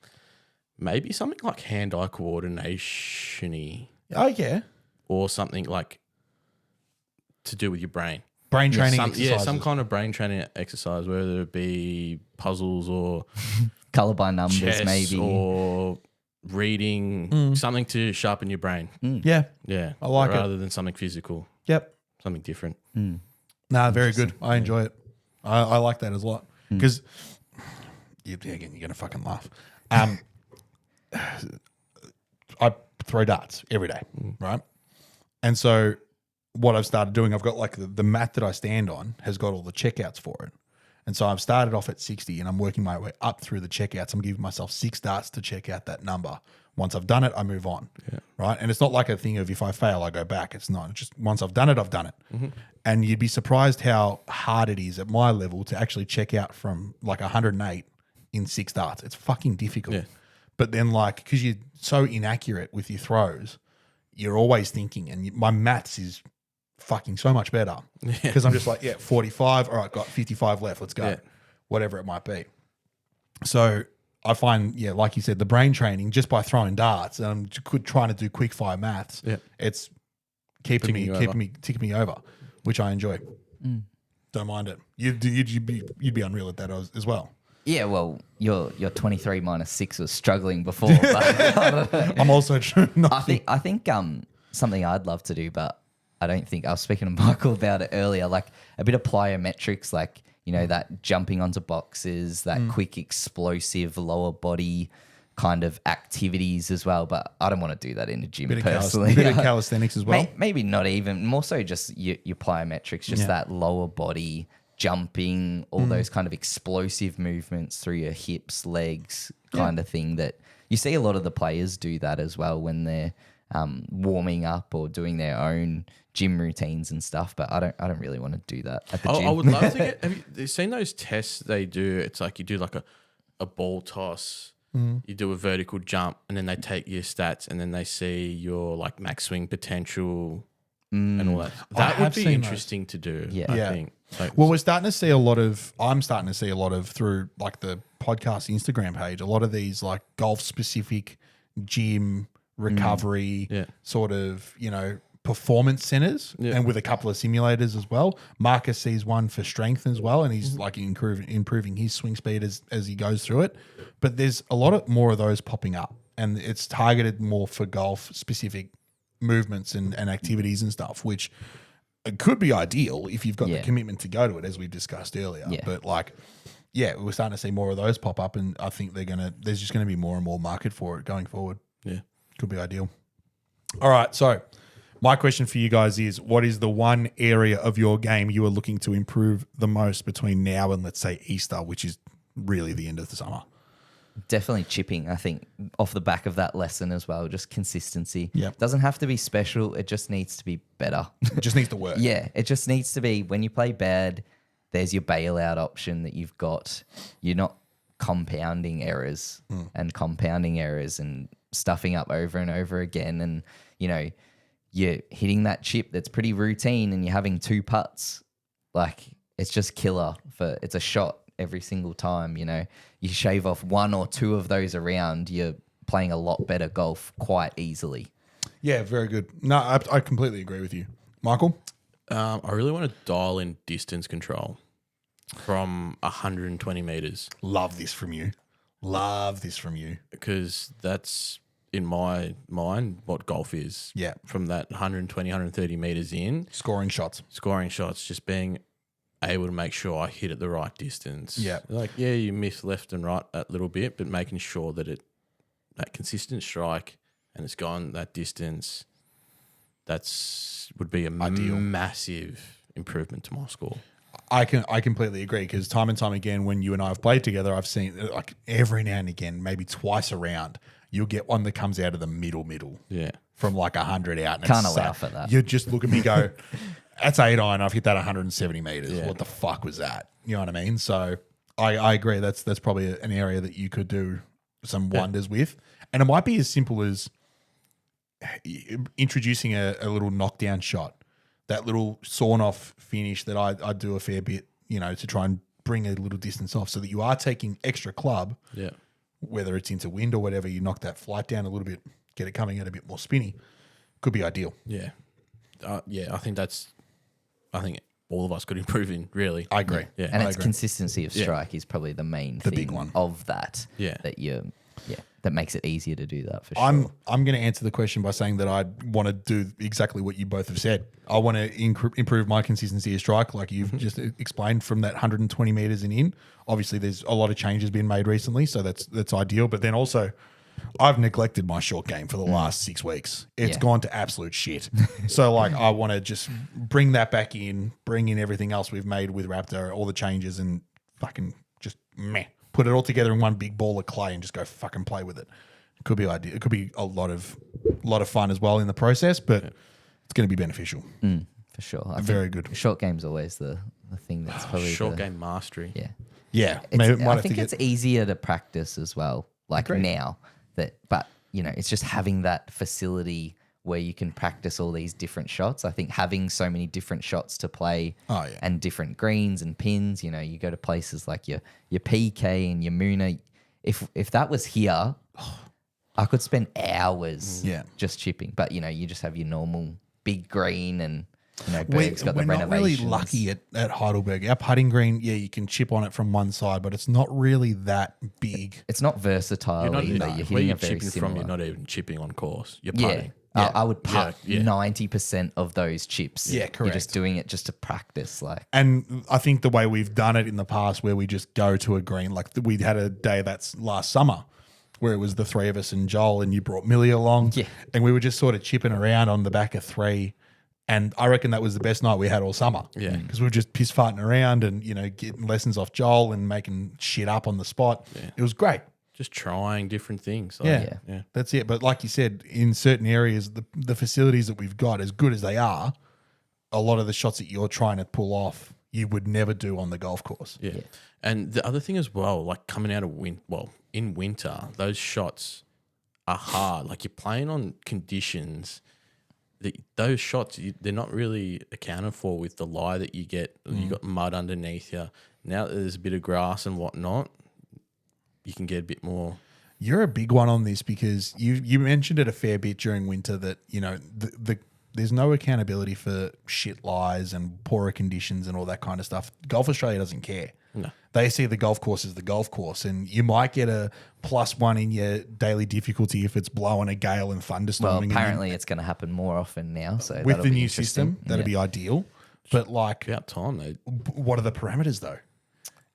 Speaker 4: Maybe something like hand-eye coordination-y,
Speaker 2: Oh, yeah.
Speaker 4: or something like to do with your brain.
Speaker 2: Brain training
Speaker 4: Some
Speaker 2: exercises.
Speaker 4: kind of brain training exercise, whether it be puzzles or
Speaker 3: Color by numbers,
Speaker 4: chess
Speaker 3: maybe.
Speaker 4: or reading, something to sharpen your brain.
Speaker 2: Yeah.
Speaker 4: Yeah,
Speaker 2: I like it.
Speaker 4: rather than something physical,
Speaker 2: Yep.
Speaker 4: something different.
Speaker 2: Nah, very good. I enjoy it. I like that as a lot. Because, again, you're going to fucking laugh. I throw darts every day, right? And so what I've started doing, I've got like the mat that I stand on has got all the checkouts for it. And so I've started off at 60 and I'm working my way up through the checkouts. I'm giving myself 6 darts to check out that number. Once I've done it, I move on. Right. And it's not like a thing of if I fail, I go back. It's not. It's just once I've done it, I've done it. And you'd be surprised how hard it is at my level to actually check out from like 108 in 6 darts. It's fucking difficult.
Speaker 4: Yeah.
Speaker 2: But then like, because you're so inaccurate with your throws, you're always thinking, and my maths is fucking so much better because I'm just like, 45. All right, got 55 left. Let's go.
Speaker 4: Yeah.
Speaker 2: Whatever it might be. So I find, like you said, the brain training just by throwing darts and I'm trying to do quick fire maths.
Speaker 4: Yeah.
Speaker 2: It's ticking me over, which I enjoy. Don't mind it. You'd be unreal at that as well.
Speaker 3: Yeah, well, your 23 minus 6 was struggling before. But
Speaker 2: I'm also not.
Speaker 3: I think something I'd love to do, but I don't think I was speaking to Michael about it earlier. Like a bit of plyometrics, like that jumping onto boxes, that quick explosive lower body kind of activities as well. But I don't want to do that in the gym personally.
Speaker 2: Bit of calisthenics as well.
Speaker 3: Maybe not even. More so just your plyometrics, just that lower body jumping, all those kind of explosive movements through your hips, legs, kind of thing that you see a lot of the players do that as well when they're warming up or doing their own gym routines and stuff. But I don't really want to do that at the gym.
Speaker 4: I would love to get. Have you seen those tests they do? It's like you do like a ball toss. You do a vertical jump, and then they take your stats, and then they see your like max swing potential and all that. That would
Speaker 2: have
Speaker 4: be
Speaker 2: seen
Speaker 4: interesting to do.
Speaker 3: Yeah.
Speaker 4: I
Speaker 3: Yeah.
Speaker 4: think. Like,
Speaker 2: Well, I'm starting to see a lot of through like the podcast Instagram page, a lot of these like golf specific gym recovery
Speaker 4: Yeah.
Speaker 2: sort of, performance centers
Speaker 4: Yeah.
Speaker 2: and with a couple of simulators as well. Marcus sees one for strength as well, and he's like improving his swing speed as he goes through it. But there's a lot of more of those popping up, and it's targeted more for golf specific movements and activities and stuff, which it could be ideal if you've got the commitment to go to it, as we discussed earlier.
Speaker 3: Yeah.
Speaker 2: But like, yeah, we're starting to see more of those pop up, and I think there's just gonna be more and more market for it going forward.
Speaker 4: Yeah.
Speaker 2: Could be ideal. All right, so my question for you guys is, what is the one area of your game you are looking to improve the most between now and, let's say, Easter, which is really the end of the summer?
Speaker 3: Definitely chipping, I think, off the back of that lesson as well, just consistency.
Speaker 2: Yep.
Speaker 3: Doesn't have to be special. It just needs to be better.
Speaker 2: It just needs to work.
Speaker 3: Yeah, it just needs to be when you play bad, there's your bailout option that you've got. You're not compounding errors and stuffing up over and over again. And, you know, you're hitting that chip that's pretty routine and you're having 2 putts. Like, it's just killer. It's a shot every single time, you know. You shave off 1 or 2 of those around, you're playing a lot better golf quite easily.
Speaker 2: Yeah, very good. No, I completely agree with you. Michael?
Speaker 4: I really want to dial in distance control from 120 meters
Speaker 2: Love this from you.
Speaker 4: because that's, in my mind, what golf is.
Speaker 2: Yeah.
Speaker 4: From that 120, 130 meters in,
Speaker 2: Scoring shots.
Speaker 4: scoring shots, just being able to make sure I hit at the right distance.
Speaker 2: Yeah.
Speaker 4: Like, yeah, you miss left and right a little bit, but making sure that that consistent strike and it's gone that distance, would be a massive improvement to my score.
Speaker 2: I completely agree, because time and time again, when you and I have played together, I've seen, like, every now and again, maybe twice a round, you'll get one that comes out of the middle
Speaker 4: Yeah.
Speaker 2: from like 100 out. And
Speaker 3: Can't
Speaker 2: it's
Speaker 3: allow for that.
Speaker 2: You just look at me, go, that's 8 iron. I've hit that 170 meters.
Speaker 4: Yeah.
Speaker 2: What the fuck was that? You know what I mean? So I agree. That's probably an area that you could do some wonders with, and it might be as simple as introducing a little knockdown shot, that little sawn off finish that I do a fair bit, you know, to try and bring a little distance off, so that you are taking extra club,
Speaker 4: Yeah.
Speaker 2: whether it's into wind or whatever. You knock that flight down a little bit, get it coming out a bit more spinny. Could be ideal.
Speaker 4: Yeah. I think all of us could improve in, really.
Speaker 2: I agree.
Speaker 4: Yeah.
Speaker 3: And
Speaker 2: I
Speaker 3: it's
Speaker 2: agree.
Speaker 3: consistency of strike is probably the main
Speaker 2: The
Speaker 3: thing
Speaker 2: big one.
Speaker 3: of that.
Speaker 4: Yeah.
Speaker 3: That makes it easier to do that for sure.
Speaker 2: I'm going to answer the question by saying that I want to do exactly what you both have said. I want to improve my consistency of strike, like you've just explained, from that 120 meters and in. Obviously, there's a lot of changes been made recently, so that's ideal. But then also, I've neglected my short game for the last 6 weeks. It's gone to absolute shit. So, like, I want to just bring that back in, bring in everything else we've made with Raptor, all the changes, and fucking just put it all together in one big ball of clay and just go fucking play with it. It could be ideal. It could be a lot of fun as well in the process, but it's going to be beneficial.
Speaker 3: for sure. I
Speaker 2: Very
Speaker 3: think
Speaker 2: good.
Speaker 3: Short game's always the thing that's probably
Speaker 4: Short game mastery.
Speaker 3: Yeah.
Speaker 2: Yeah,
Speaker 3: I think it's easier to practice as well. Like now but you know, it's just having that facility where you can practice all these different shots. I think having so many different shots to play and different greens and pins, you know, you go to places like your PK and your Moona. If that was here, I could spend hours just chipping. But, you know, you just have your normal big green and, you know, Berg's got the
Speaker 2: we're not really
Speaker 3: renovations.
Speaker 2: lucky at Heidelberg. Our putting green, you can chip on it from one side, but it's not really that big.
Speaker 3: It's not versatile
Speaker 4: You're not
Speaker 3: either.
Speaker 4: no,
Speaker 3: You're
Speaker 4: where
Speaker 3: hitting
Speaker 4: you're
Speaker 3: a very
Speaker 4: chipping
Speaker 3: similar.
Speaker 4: from, you're not even chipping on course. You're
Speaker 3: Yeah.
Speaker 4: putting.
Speaker 3: I would putt
Speaker 4: Yeah.
Speaker 3: 90% of those chips.
Speaker 2: Yeah,
Speaker 3: You're
Speaker 2: correct.
Speaker 3: just doing it just to practice. Like,
Speaker 2: And I think the way we've done it in the past, where we just go to a green, like we had a day that's last summer where it was the three of us and Joel, and you brought Millie along.
Speaker 3: Yeah.
Speaker 2: And we were just sort of chipping around on the back of three. And I reckon that was the best night we had all summer.
Speaker 4: Yeah.
Speaker 2: Because we were just piss farting around and, you know, getting lessons off Joel and making shit up on the spot.
Speaker 4: Yeah.
Speaker 2: It was great.
Speaker 4: Just trying different things.
Speaker 2: Yeah. That's it. But like you said, in certain areas, the facilities that we've got, as good as they are, a lot of the shots that you're trying to pull off, you would never do on the golf course.
Speaker 4: Yeah. And the other thing as well, like coming out of in winter, those shots are hard. Like you're playing on conditions that those shots, they're not really accounted for with the lie that you get. You got mud underneath you. Now that there's a bit of grass and whatnot, you can get a bit more.
Speaker 2: You're a big one on this because you mentioned it a fair bit during winter that, you know, the there's no accountability for shit lies and poorer conditions and all that kind of stuff. Golf Australia doesn't care.
Speaker 4: No.
Speaker 2: They see the golf course as the golf course, and you might get a +1 in your daily difficulty if it's blowing a gale and
Speaker 3: Well,
Speaker 2: thunderstorming.
Speaker 3: apparently it's going to happen more often now. So
Speaker 2: with
Speaker 3: that'll
Speaker 2: the
Speaker 3: be
Speaker 2: new
Speaker 3: interesting.
Speaker 2: system, that'd be ideal. But like,
Speaker 4: About time they.
Speaker 2: what are the parameters though?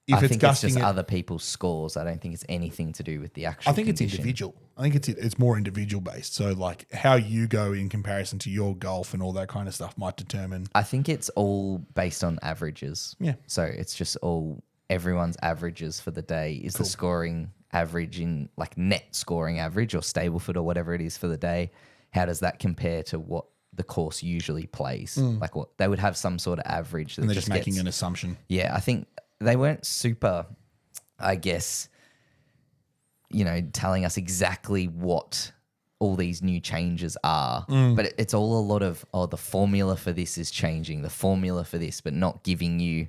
Speaker 2: If
Speaker 3: I think it's
Speaker 2: gusting
Speaker 3: just
Speaker 2: it-
Speaker 3: other people's scores. I don't think it's anything to do with the actual.
Speaker 2: I think it's
Speaker 3: condition.
Speaker 2: individual. I think it's more individual based. So like how you go in comparison to your golf and all that kind of stuff might determine.
Speaker 3: I think it's all based on averages.
Speaker 2: Yeah.
Speaker 3: So it's just all everyone's averages for the day is the scoring average in like net scoring average or Stableford or whatever it is for the day. How does that compare to what the course usually plays? Like what they would have some sort of average that
Speaker 2: And they're just making
Speaker 3: gets,
Speaker 2: an assumption.
Speaker 3: Yeah, I think they weren't super, I guess, telling us exactly what all these new changes are. But it's all a lot of, the formula for this is changing, the formula for this, but not giving you,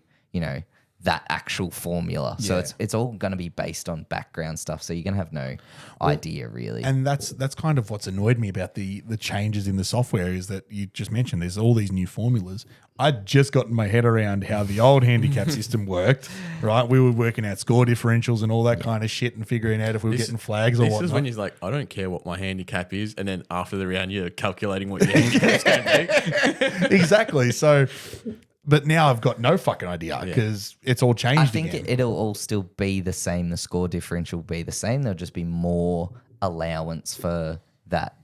Speaker 3: that actual formula. So
Speaker 2: Yeah.
Speaker 3: it's all going to be based on background stuff. So you're going to have no idea really.
Speaker 2: And that's kind of what's annoyed me about the changes in the software is that you just mentioned there's all these new formulas. I'd just gotten my head around how the old handicap system worked, right? We were working out score differentials and all that kind of shit and figuring out if we were getting flags or
Speaker 4: This
Speaker 2: whatnot.
Speaker 4: is when you're like, I don't care what my handicap is, and then after the round, you're calculating what your handicap's going to be.
Speaker 2: Exactly. So, but now I've got no fucking idea because it's all changed
Speaker 3: I think
Speaker 2: again.
Speaker 3: it'll all still be the same. The score differential will be the same. There'll just be more allowance for that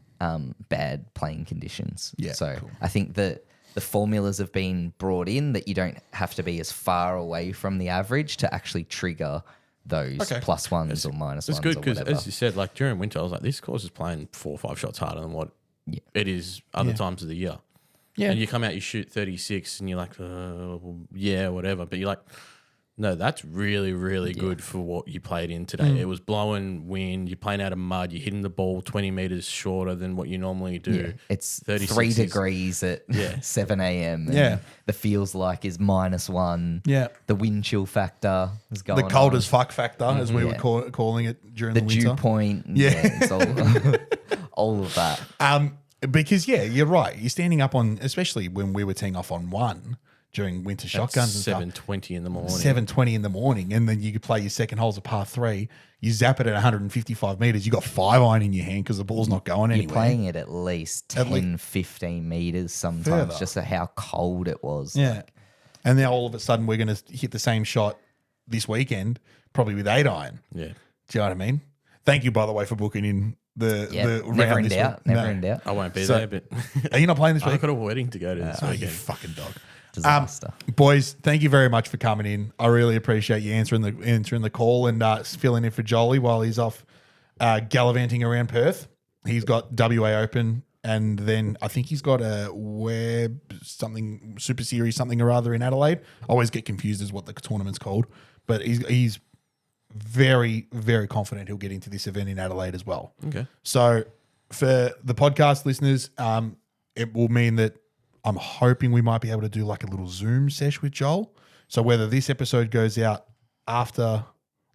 Speaker 3: bad playing conditions.
Speaker 2: Yeah,
Speaker 3: So
Speaker 2: cool.
Speaker 3: I think that the formulas have been brought in that you don't have to be as far away from the average to actually trigger those +1s or -1s
Speaker 4: It's good
Speaker 3: or
Speaker 4: because,
Speaker 3: whatever.
Speaker 4: as you said, like during winter, I was like, this course is playing 4 or 5 shots harder than what it is other times of the year.
Speaker 2: Yeah.
Speaker 4: And you come out, you shoot 36, and you're like, yeah, whatever. But you're like, no, that's really, really good for what you played in today. It was blowing wind. You're playing out of mud. You're hitting the ball 20 meters shorter than what you normally do.
Speaker 3: Yeah, it's
Speaker 4: 36
Speaker 3: 3
Speaker 4: is-
Speaker 3: degrees at 7 a.m. and
Speaker 2: Yeah.
Speaker 3: the feels like is -1.
Speaker 2: Yeah.
Speaker 3: The wind chill factor is going
Speaker 2: The cold
Speaker 3: on.
Speaker 2: as fuck factor, as we were
Speaker 3: Yeah.
Speaker 2: calling it during
Speaker 3: The
Speaker 2: the
Speaker 3: dew
Speaker 2: winter.
Speaker 3: point.
Speaker 2: Yeah.
Speaker 3: It's all of that.
Speaker 2: Because you're right. You're standing up on, especially when we were teeing off on 1 during winter shotguns and stuff.
Speaker 4: 7:20 in the morning.
Speaker 2: 7:20 in the morning, and then you could play your second holes of par 3. You zap it at 155 meters. You got 5 iron in your hand because the ball's not going
Speaker 3: You're
Speaker 2: anywhere.
Speaker 3: playing it at least 10, 15 meters sometimes,
Speaker 2: Further.
Speaker 3: just at how cold it was.
Speaker 2: Yeah, and now all of a sudden we're going to hit the same shot this weekend, probably with 8 iron.
Speaker 4: Yeah.
Speaker 2: Do you know what I mean? Thank you, by the way, for booking in the
Speaker 3: never
Speaker 2: round
Speaker 3: in
Speaker 2: this
Speaker 3: doubt.
Speaker 2: week.
Speaker 3: Never
Speaker 2: No.
Speaker 3: in doubt.
Speaker 4: I won't be
Speaker 2: So-
Speaker 4: there, but
Speaker 2: Are you not playing this
Speaker 4: I've
Speaker 2: week?
Speaker 4: got a wedding to go to this
Speaker 2: Oh, you
Speaker 4: weekend.
Speaker 2: fucking dog.
Speaker 3: Disaster.
Speaker 2: Boys, thank you very much for coming in. I really appreciate you answering the call and filling in for Jolie while he's off gallivanting around Perth. He's got WA Open, and then I think he's got a Web something Super Series something or other in Adelaide. I always get confused as what the tournament's called, but he's very, very confident he'll get into this event in Adelaide as well.
Speaker 4: Okay.
Speaker 2: So for the podcast listeners, it will mean that I'm hoping we might be able to do like a little Zoom sesh with Joel. So whether this episode goes out after,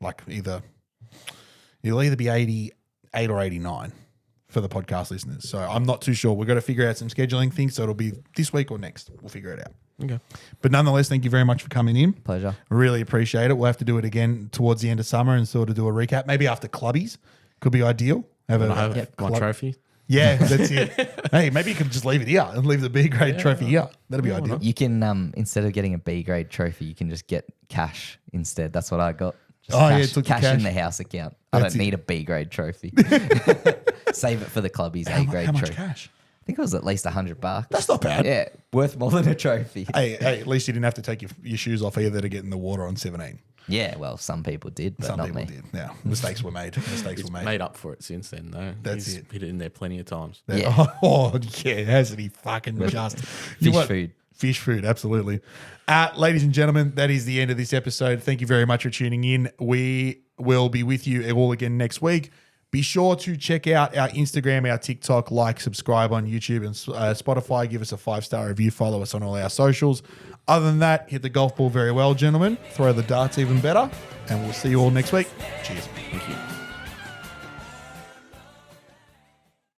Speaker 2: like it'll either be 88 or 89 for the podcast listeners. So I'm not too sure. We've got to figure out some scheduling things. So it'll be this week or next. We'll figure it out.
Speaker 4: Okay.
Speaker 2: But nonetheless, thank you very much for coming in.
Speaker 3: Pleasure.
Speaker 2: Really appreciate it. We'll have to do it again towards the end of summer and sort of do a recap. Maybe after clubbies could be ideal. Have
Speaker 4: I have my
Speaker 2: club-
Speaker 4: trophy.
Speaker 2: Yeah, that's it. Hey, maybe you could just leave it here and leave the B grade trophy here. That'd be ideal.
Speaker 3: You can, instead of getting a B grade trophy, you can just get cash instead. That's what I got. Just
Speaker 2: Oh, yeah,
Speaker 3: cash,
Speaker 2: took your
Speaker 3: cash in
Speaker 2: cash.
Speaker 3: the house account. I
Speaker 2: That's
Speaker 3: don't
Speaker 2: it.
Speaker 3: need a B grade trophy. Save it for the clubbies
Speaker 2: How
Speaker 3: A grade
Speaker 2: much
Speaker 3: trophy.
Speaker 2: cash?
Speaker 3: I think it was at least $100.
Speaker 2: That's not bad.
Speaker 3: Yeah, worth more than a trophy.
Speaker 2: Hey, at least you didn't have to take your shoes off either to get in the water on 17.
Speaker 3: Yeah, well, some people did, but
Speaker 2: Some
Speaker 3: not
Speaker 2: people
Speaker 3: me.
Speaker 2: did. Yeah, mistakes were made. Mistakes were made.
Speaker 4: Made up for it since then, though.
Speaker 2: That's
Speaker 4: He's
Speaker 2: it.
Speaker 4: hit it in there plenty of times.
Speaker 3: Yeah.
Speaker 2: Oh, yeah, hasn't he fucking just. You know what?
Speaker 3: food.
Speaker 2: Fish food, absolutely. Ladies and gentlemen, that is the end of this episode. Thank you very much for tuning in. We will be with you all again next week. Be sure to check out our Instagram, our TikTok, like, subscribe on YouTube and Spotify. Give us a 5-star review. Follow us on all our socials. Other than that, hit the golf ball very well, gentlemen. Throw the darts even better. And we'll see you all next week. Cheers.
Speaker 4: Thank you.